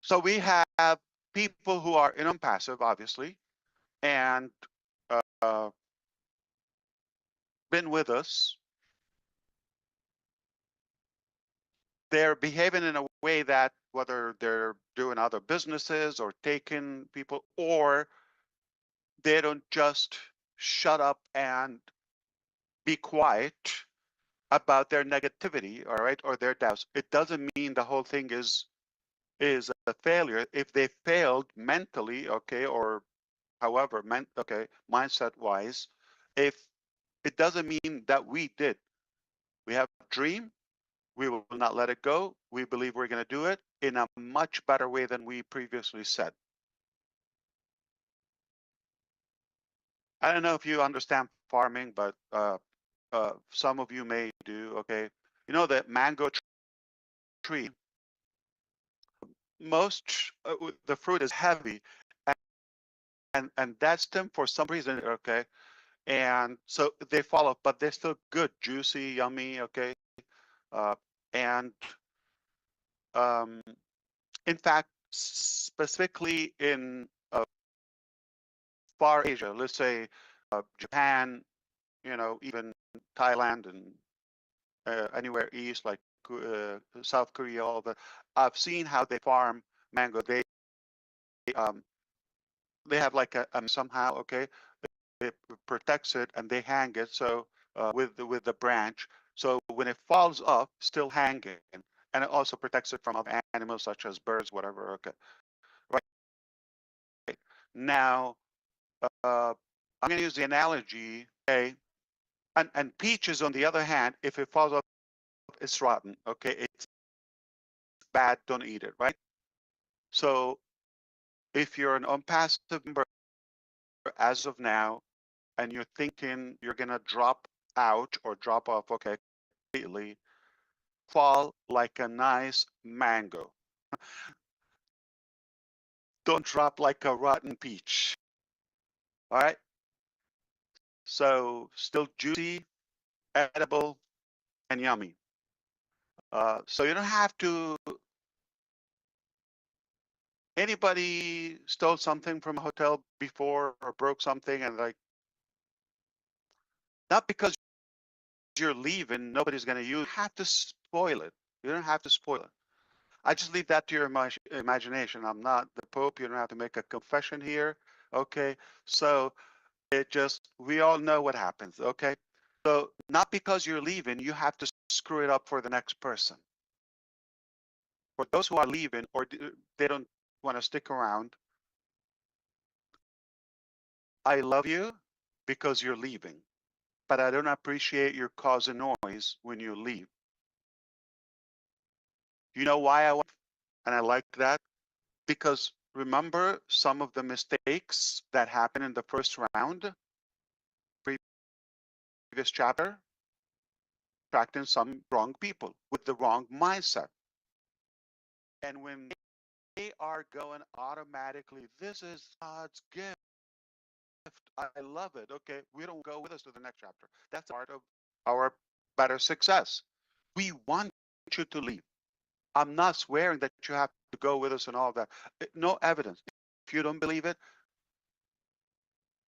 So we have people who are in ONPASSIVE, obviously, and been with us. They're behaving in a way that, whether they're doing other businesses or taking people, or they don't just shut up and be quiet about their negativity, all right, or their doubts. It doesn't mean the whole thing is a failure. If they failed mentally, okay, or however, mindset wise, if it doesn't mean that we did. We have a dream. We will not let it go. We believe we're going to do it in a much better way than we previously said. I don't know if you understand farming, but some of you may do. Okay, you know that mango tree. the fruit is heavy, and that's them for some reason. Okay, and so they fall off, but they're still good, juicy, yummy. Okay, uh, and in fact, specifically in far Asia, let's say Japan, even Thailand and anywhere east, like South Korea, all that. I've seen how they farm mango. Um, they have like a somehow, okay, it protects it and they hang it so with the branch. So when it falls off, still hanging, and it also protects it from other animals such as birds, whatever. Okay, right. Now I'm going to use the analogy. Okay, and peaches on the other hand, if it falls off, it's rotten. Okay, it's bad. Don't eat it. Right. So if you're an unpassive member as of now, and you're thinking you're gonna drop out or drop off, okay, completely, fall like a nice mango. Don't drop like a rotten peach. All right. So still juicy, edible, and yummy. So you don't have to. Anybody stole something from a hotel before or broke something and like, not because you're leaving, nobody's gonna use. You have to spoil it. You don't have to spoil it. I just leave that to your imagination. I'm not the Pope. You don't have to make a confession here. Okay. So we all know what happens. Okay. So not because you're leaving, you have to screw it up for the next person. For those who are leaving or they don't want to stick around, I love you because you're leaving, but I don't appreciate your causing noise when you leave. You know why I want, and I like that? Because remember some of the mistakes that happened in the first round, previous chapter, attracting some wrong people with the wrong mindset. And when they are going automatically, this is God's gift. I love it. Okay, we don't go with us to the next chapter. That's part of our better success. We want you to leave. I'm not swearing that you have to go with us and all that. No evidence. If you don't believe it,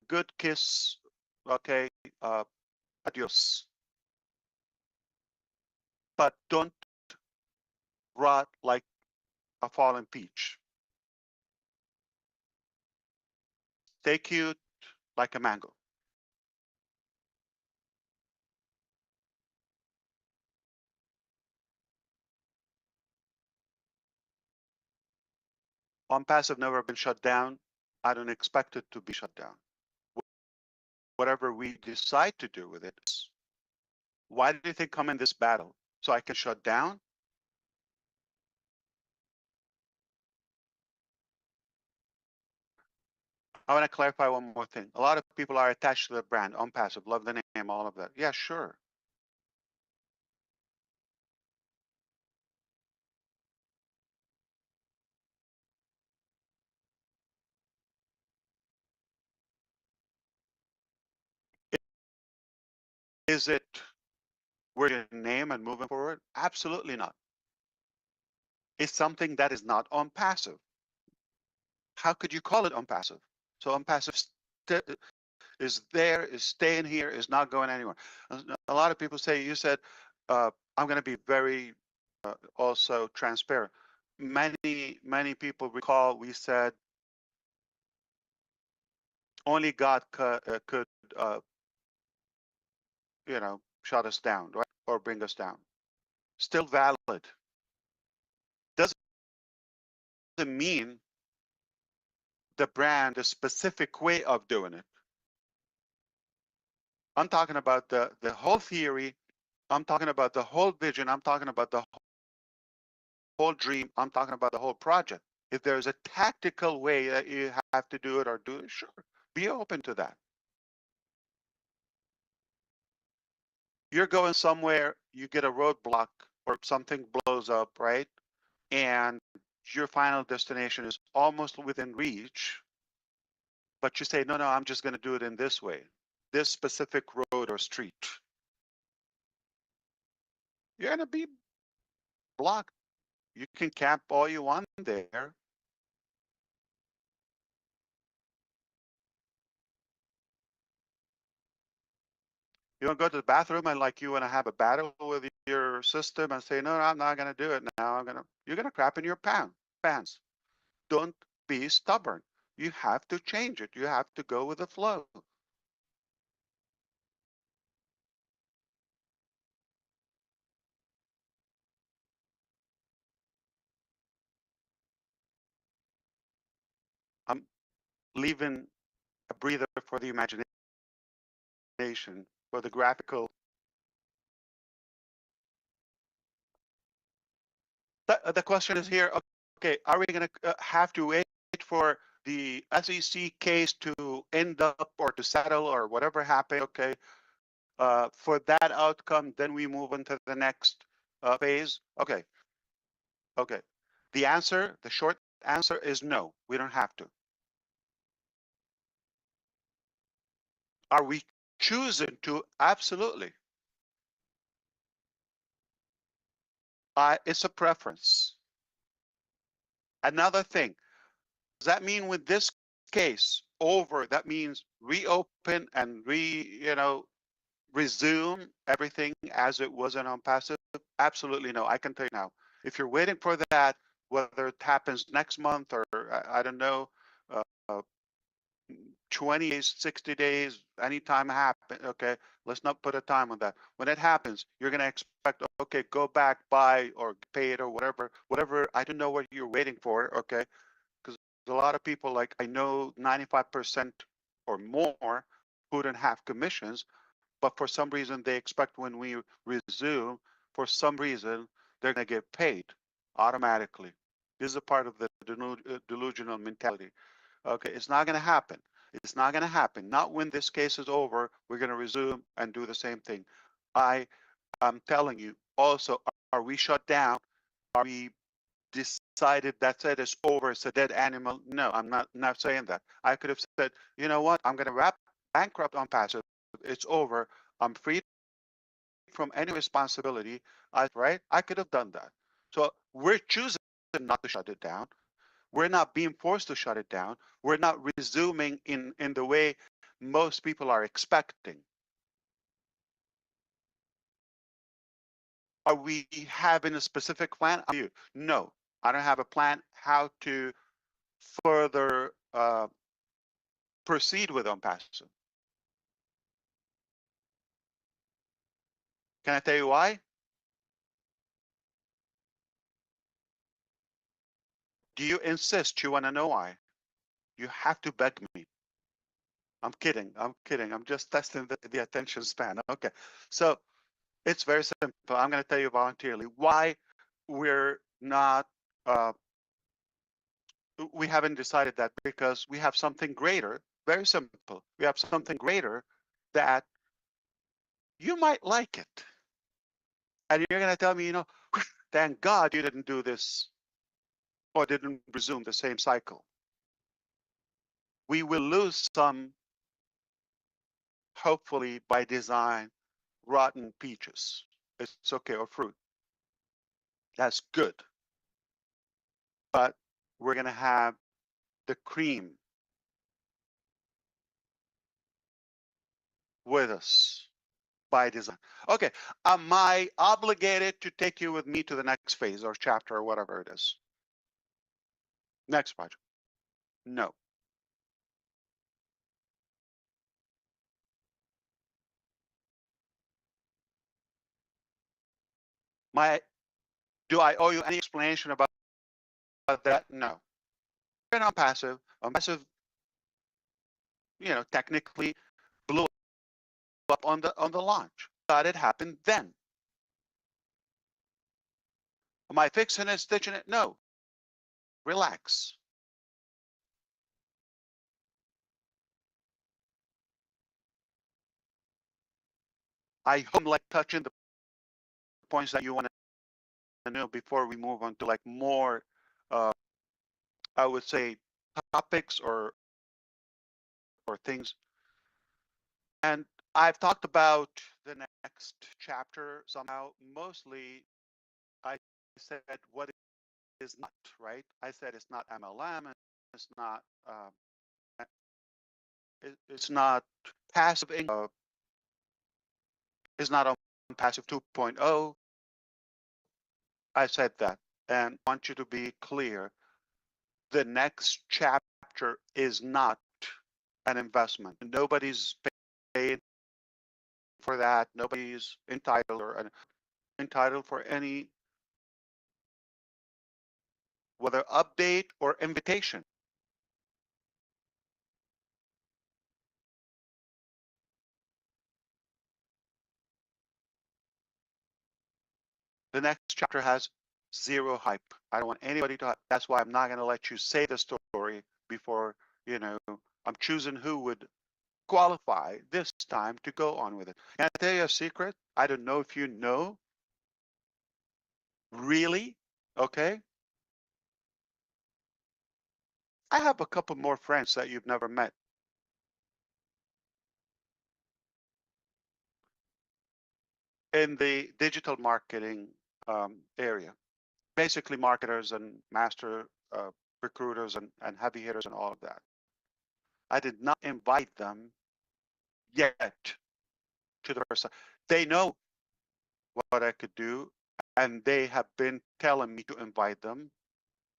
good kiss. Okay, adios. But don't rot like a fallen peach. Stay cute like a mango. ONPASSIVE never been shut down. I don't expect it to be shut down. Whatever we decide to do with it, why do you think come in this battle? So I can shut down? I want to clarify one more thing. A lot of people are attached to the brand, ONPASSIVE, love the name, all of that. Yeah, sure. Is it we're your name and moving forward? Absolutely not. It's something that is not ONPASSIVE. How could you call it ONPASSIVE? So ONPASSIVE is there, is staying here, is not going anywhere. A lot of people say, you said, I'm going to be very also transparent. Many people recall we said only God could shut us down, right? Or bring us down. Still valid. Doesn't mean the brand, the specific way of doing it. I'm talking about the whole theory. I'm talking about the whole vision. I'm talking about the whole dream. I'm talking about the whole project. If there's a tactical way that you have to do it or do it, sure, be open to that. You're going somewhere, you get a roadblock or something blows up, right? And your final destination is almost within reach, but you say, no, no, I'm just going to do it in this way, this specific road or street, you're going to be blocked. You can camp all you want there. You want to go to the bathroom and like you want to have a battle with your system and say, no, I'm not going to do it now. You're going to crap in your pants. Don't be stubborn. You have to change it. You have to go with the flow. I'm leaving a breather for the imagination, for the graphical. The question is here, okay, are we going to have to wait for the SEC case to end up or to settle or whatever happened, okay, for that outcome, then we move on to the next phase? Okay. Okay. The short answer is no, we don't have to. Are we choosing to? Absolutely. It's a preference. Another thing, does that mean with this case over, that means reopen and resume everything as it was in ONPASSIVE? Absolutely no. I can tell you now. If you're waiting for that, whether it happens next month or I don't know, 20 days, 60 days, anytime happen. Okay, let's not put a time on that. When it happens, you're going to expect, okay, go back, buy or pay it or whatever. I don't know what you're waiting for. Okay, because a lot of people, like I know 95% or more who don't have commissions, but for some reason they expect when we resume, for some reason they're going to get paid automatically. This is a part of the delusional mentality. Okay, it's not going to happen. It's not going to happen. Not when this case is over. We're going to resume and do the same thing. I'm telling you. Also, are we shut down? Are we decided that's it? It's over. It's a dead animal? No, I'm not saying that. I could have said, you know what? I'm going to bankrupt ONPASSIVE. It's over. I'm free from any responsibility. Right? I could have done that. So we're choosing not to shut it down. We're not being forced to shut it down. We're not resuming in the way most people are expecting. Are we having a specific plan? No, I don't have a plan how to further proceed with ONPASSIVE. Can I tell you why? Do you insist? You want to know why? You have to beg me. I'm kidding. I'm just testing the attention span. Okay. So it's very simple. I'm going to tell you voluntarily why we're not, we haven't decided that, because we have something greater. Very simple. We have something greater that you might like it. And you're going to tell me, thank God you didn't do this or didn't resume the same cycle. We will lose some, hopefully by design, rotten peaches. It's okay, or fruit. That's good. But we're going to have the cream with us by design. Okay, am I obligated to take you with me to the next phase or chapter or whatever it is? Next project? No. Do I owe you any explanation about that? No. We're not passive. ONPASSIVE, technically blew up on the launch. Thought it happened then. Am I fixing it, stitching it? No. Relax. I hope I'm like touching the points that you want to know before we move on to like more I would say, topics or things. And I've talked about the next chapter somehow. Mostly, I said what it is not, right? I said it's not MLM, and it's not it's not passive income, it's not on passive 2.0. I said that, and I want you to be clear. The next chapter is not an investment. Nobody's paying for that. Nobody's entitled or entitled for any, whether update or invitation. The next chapter has zero hype. I don't want anybody to. That's why I'm not going to let you say the story before, you know, I'm choosing who would qualify this time to go on with it. Can I tell you a secret? I don't know if you know. Really? Okay. I have a couple more friends that you've never met. In the digital marketing area, basically marketers and master recruiters and heavy hitters and all of that. I did not invite them yet to the first. They know what I could do, and they have been telling me to invite them,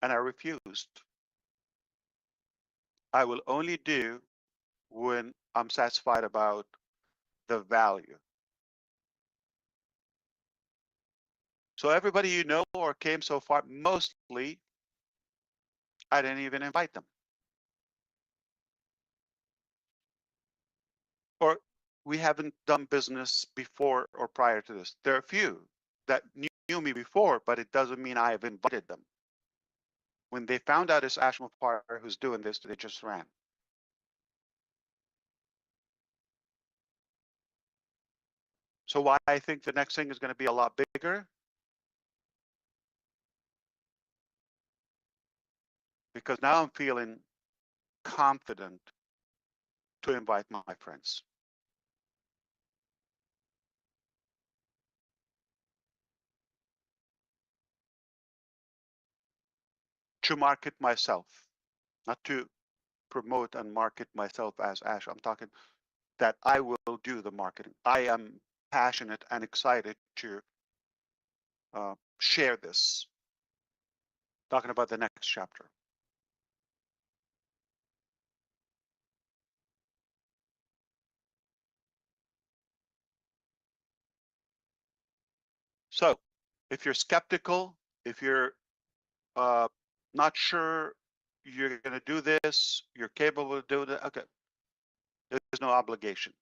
and I refused. I will only do when I'm satisfied about the value. So everybody you know or came so far, mostly I didn't even invite them. Or we haven't done business before or prior to this. There are a few that knew me before, but it doesn't mean I have invited them. When they found out it's ASH MUfareh who's doing this, they just ran. So why I think the next thing is going to be a lot bigger? Because now I'm feeling confident to invite my friends. To market myself, not to promote and market myself as ASH. I'm talking that I will do the marketing. I am passionate and excited to share this. Talking about the next chapter. So if you're skeptical, if you're not sure you're going to do this, you're capable of doing it, okay, there's no obligation.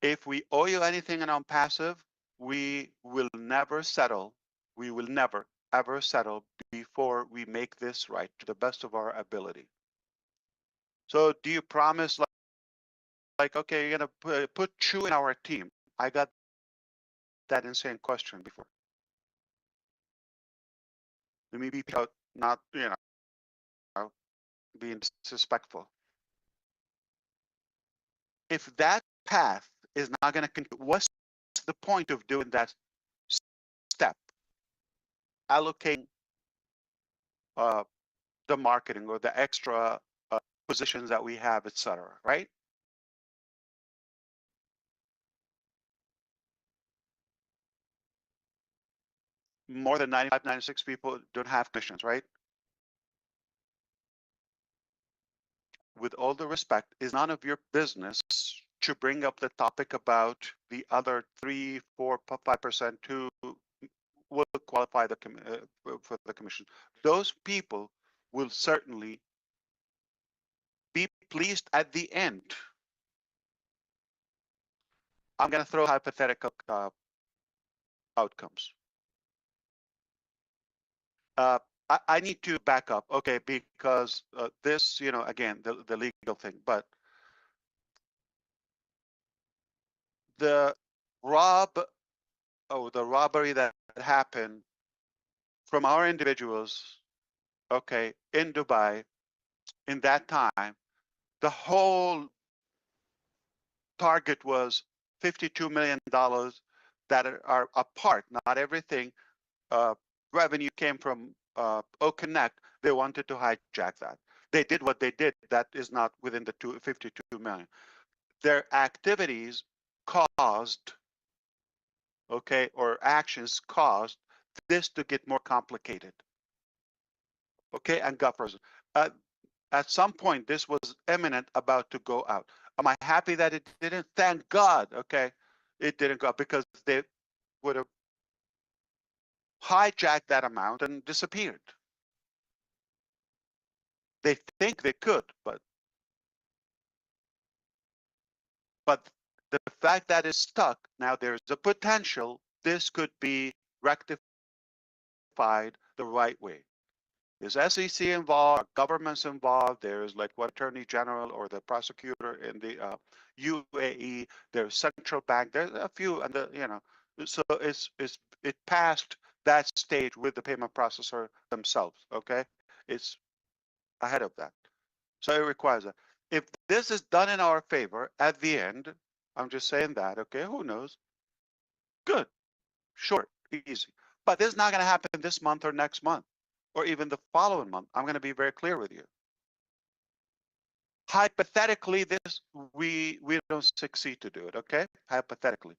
If we owe you anything in ONPASSIVE, we will never settle. We will never, ever settle before we make this right to the best of our ability. So do you promise, like okay, you're going to put Chu in our team? I got that insane question before. Let me be out, not, you know, being disrespectful. If that path is not going to continue, what's the point of doing that step? Allocating the marketing or the extra positions that we have, etc. Right? More than 95, 96 people don't have commissions, right? With all the respect, it's none of your business to bring up the topic about the other 3, 4, 5% who will qualify for the commission. Those people will certainly be pleased at the end. I'm going to throw hypothetical outcomes. I need to back up, okay, because this, you know, again, the legal thing, but the robbery that happened from our individuals, okay, in Dubai, in that time, the whole target was $52 million that are apart, not everything. Revenue came from OConnect. They wanted to hijack that. They did what they did. That is not within the 52 million. Their activities caused, okay, or actions caused this to get more complicated. Okay, and got frozen. At some point, this was imminent, about to go out. Am I happy that it didn't? Thank God, okay, it didn't go, because they would have hijacked that amount and disappeared. They think they could, but the fact that it's stuck, now there's a potential this could be rectified the right way. There's SEC involved, government's involved, there's like what Attorney General or the prosecutor in the UAE, there's central bank, there's a few, and so it passed that stage with the payment processor themselves, okay? It's ahead of that. So it requires that. If this is done in our favor at the end, I'm just saying that, okay, who knows? Good, short, easy. But this is not going to happen this month or next month, or even the following month. I'm going to be very clear with you. Hypothetically, we don't succeed to do it, okay? Hypothetically.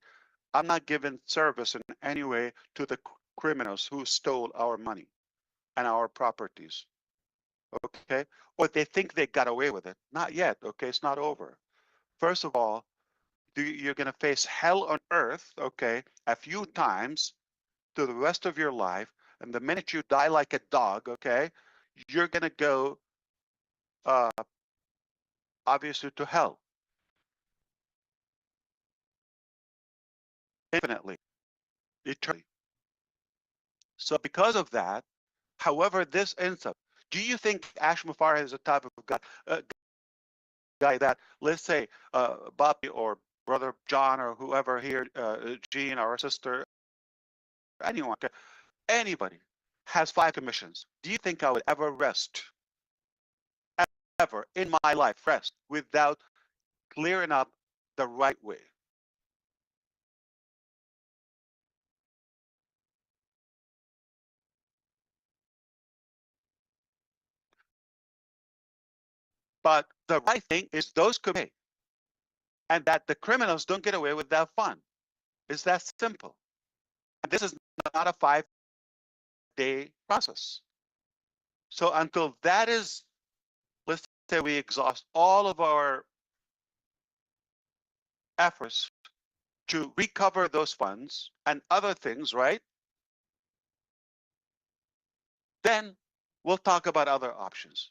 I'm not giving service in any way to the criminals who stole our money and our properties, okay? Or they think they got away with it. Not yet, okay? It's not over. First of all, you're going to face hell on earth, okay, a few times through the rest of your life. And the minute you die like a dog, okay, you're going to go, obviously, to hell. Infinitely, eternally. So because of that, however this ends up, do you think ASH MUfareh is the type of guy that, let's say, Bobby or Brother John or whoever here, Jean or sister, anyone, anybody has 5 commissions? Do you think I would ever rest, ever in my life, rest without clearing up the right way? But the right thing is those could pay, and that the criminals don't get away with that fun. It's that simple. And this is not a 5-day process. So until that is, let's say we exhaust all of our efforts to recover those funds and other things, right? Then we'll talk about other options.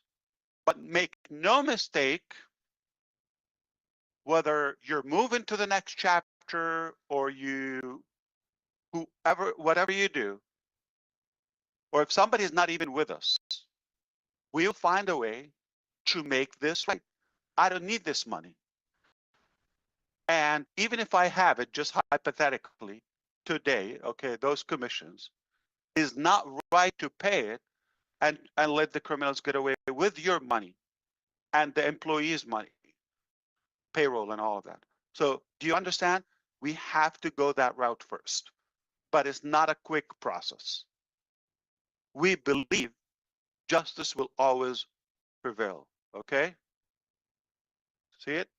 But make no mistake, whether you're moving to the next chapter or whatever you do, or if somebody is not even with us, we'll find a way to make this right. I don't need this money. And even if I have it, just hypothetically, today, okay, those commissions, is not right to pay it and let the criminals get away with your money and the employees' money, payroll and all of that. So do you understand? We have to go that route first, but it's not a quick process. We believe justice will always prevail, okay? See it?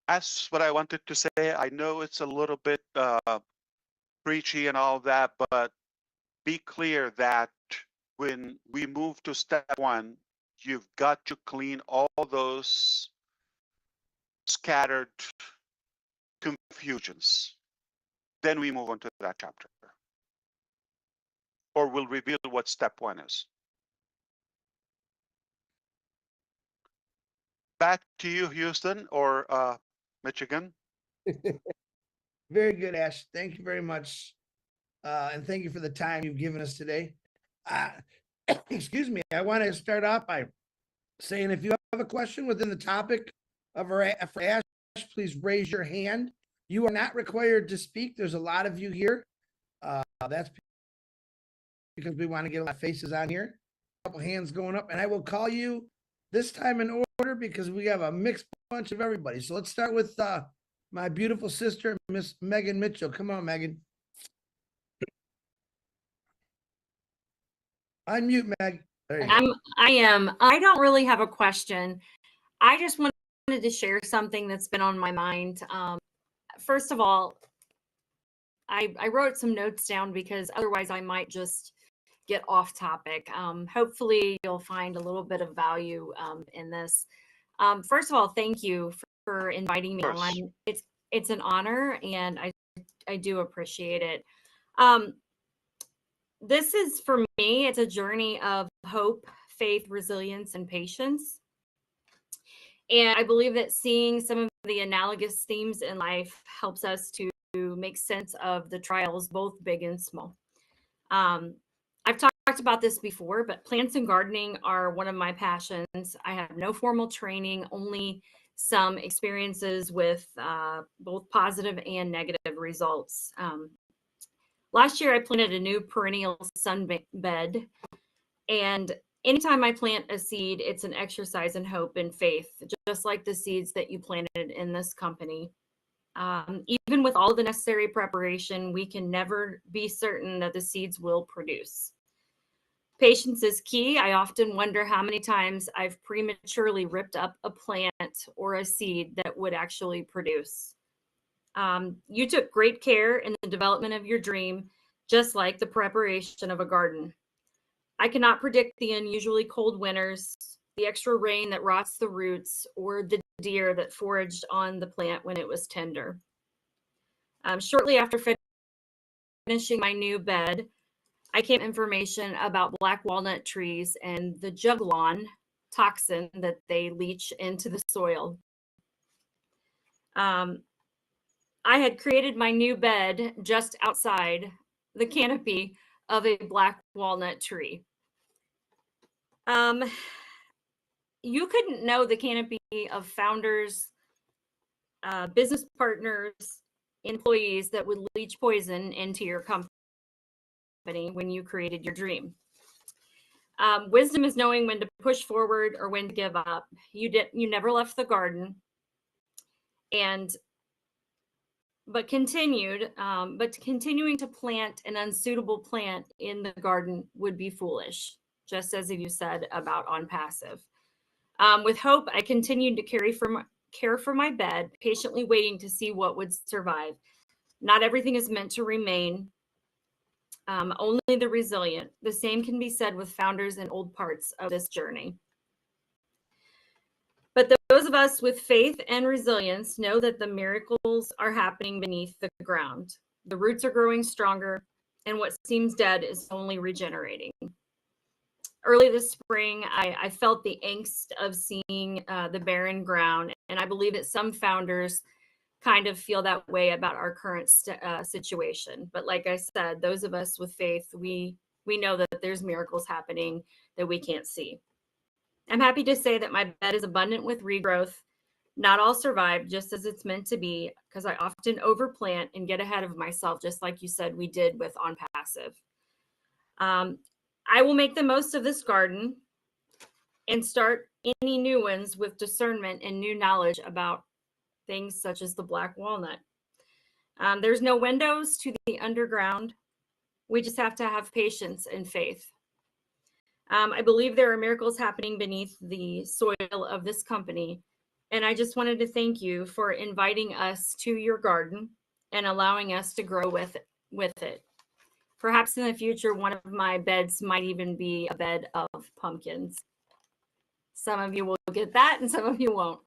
That's what I wanted to say. I know it's a little bit preachy and all that, but be clear that when we move to step 1, you've got to clean all those scattered confusions. Then we move on to that chapter. Or we'll reveal what step 1 is. Back to you, Houston or Michigan. Very good, Ash. Thank you very much. And thank you for the time you've given us today. Excuse me. I want to start off by saying if you have a question within the topic of for Ash, please raise your hand. You are not required to speak. There's a lot of you here. That's because we want to get a lot of faces on here. A couple hands going up, and I will call you this time in order because we have a mixed bunch of everybody. So let's start with my beautiful sister, Miss Megan Mitchell. Come on, Megan. Unmute, Meg. There you go. I don't really have a question. I just wanted to share something that's been on my mind. First of all, I wrote some notes down because otherwise I might just get off topic. Hopefully you'll find a little bit of value in this. First of all, thank you for inviting me on. It's an honor, and I do appreciate it. This is, for me, it's a journey of hope, faith, resilience, and patience. And I believe that seeing some of the analogous themes in life helps us to make sense of the trials, both big and small. I've talked about this before, but plants and gardening are one of my passions. I have no formal training, only some experiences with both positive and negative results. Last year, I planted a new perennial sunbed, and anytime I plant a seed, it's an exercise in hope and faith, just like the seeds that you planted in this company. Even with all the necessary preparation, we can never be certain that the seeds will produce. Patience is key. I often wonder how many times I've prematurely ripped up a plant or a seed that would actually produce. You took great care in the development of your dream, just like the preparation of a garden. I cannot predict the unusually cold winters, the extra rain that rots the roots, or the deer that foraged on the plant when it was tender. Shortly after finishing my new bed, I came information about black walnut trees and the juglon toxin that they leach into the soil. I had created my new bed just outside the canopy of a black walnut tree. You couldn't know the canopy of founders, business partners, employees that would leach poison into your company when you created your dream. Wisdom is knowing when to push forward or when to give up. You never left the garden, but continuing to plant an unsuitable plant in the garden would be foolish, just as you said about ONPASSIVE. With hope, I continued to care for my bed, patiently waiting to see what would survive. Not everything is meant to remain, only the resilient. The same can be said with founders in old parts of this journey. But those of us with faith and resilience know that the miracles are happening beneath the ground. The roots are growing stronger, and what seems dead is only regenerating. Early this spring, I felt the angst of seeing the barren ground, and I believe that some founders kind of feel that way about our current situation. But like I said, those of us with faith, we know that there's miracles happening that we can't see. I'm happy to say that my bed is abundant with regrowth. Not all survived just as it's meant to be, because I often overplant and get ahead of myself, just like you said we did with ONPASSIVE. I will make the most of this garden and start any new ones with discernment and new knowledge about things such as the black walnut. There's no windows to the underground. We just have to have patience and faith. I believe there are miracles happening beneath the soil of this company. And I just wanted to thank you for inviting us to your garden and allowing us to grow with it. Perhaps in the future, one of my beds might even be a bed of pumpkins. Some of you will get that and some of you won't.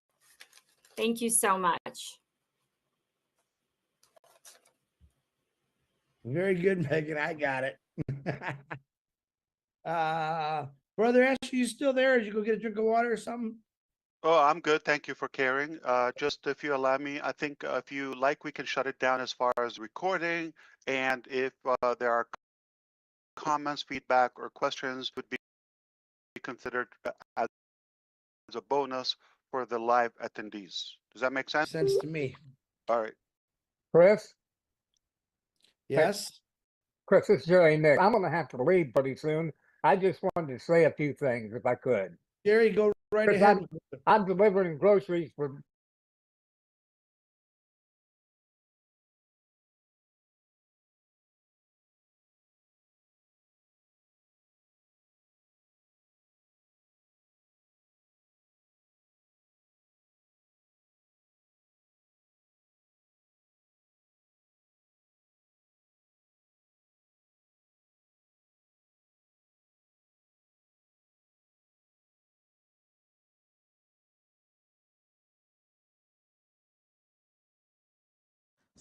Thank you so much. Very good, Megan. I got it. Brother Ash, are you still there? Did you go get a drink of water or something? Oh, I'm good. Thank you for caring. Just if you allow me, I think if you like, we can shut it down as far as recording. And if there are comments, feedback, or questions, would be considered as a bonus for the live attendees. Does that make sense? Sense to me. All right. Chris, Yes. Chris, this is Jerry Nick. I'm going to have to leave pretty soon. I just wanted to say a few things if I could. Jerry, go right Chris, ahead. I'm delivering groceries for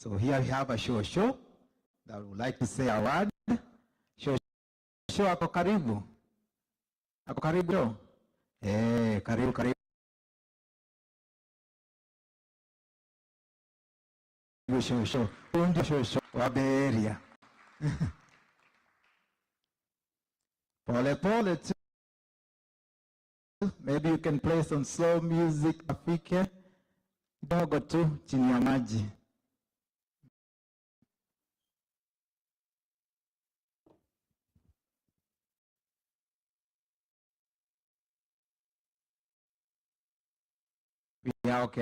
So here we have a show that would like to say a word. Show ako karibu. Ako karibu. Karibu karibu. Show. Undi show. Waberia. Pole too. Maybe you can play some slow music Afrika. Kidogo tu chini ya maji. Yeah, okay.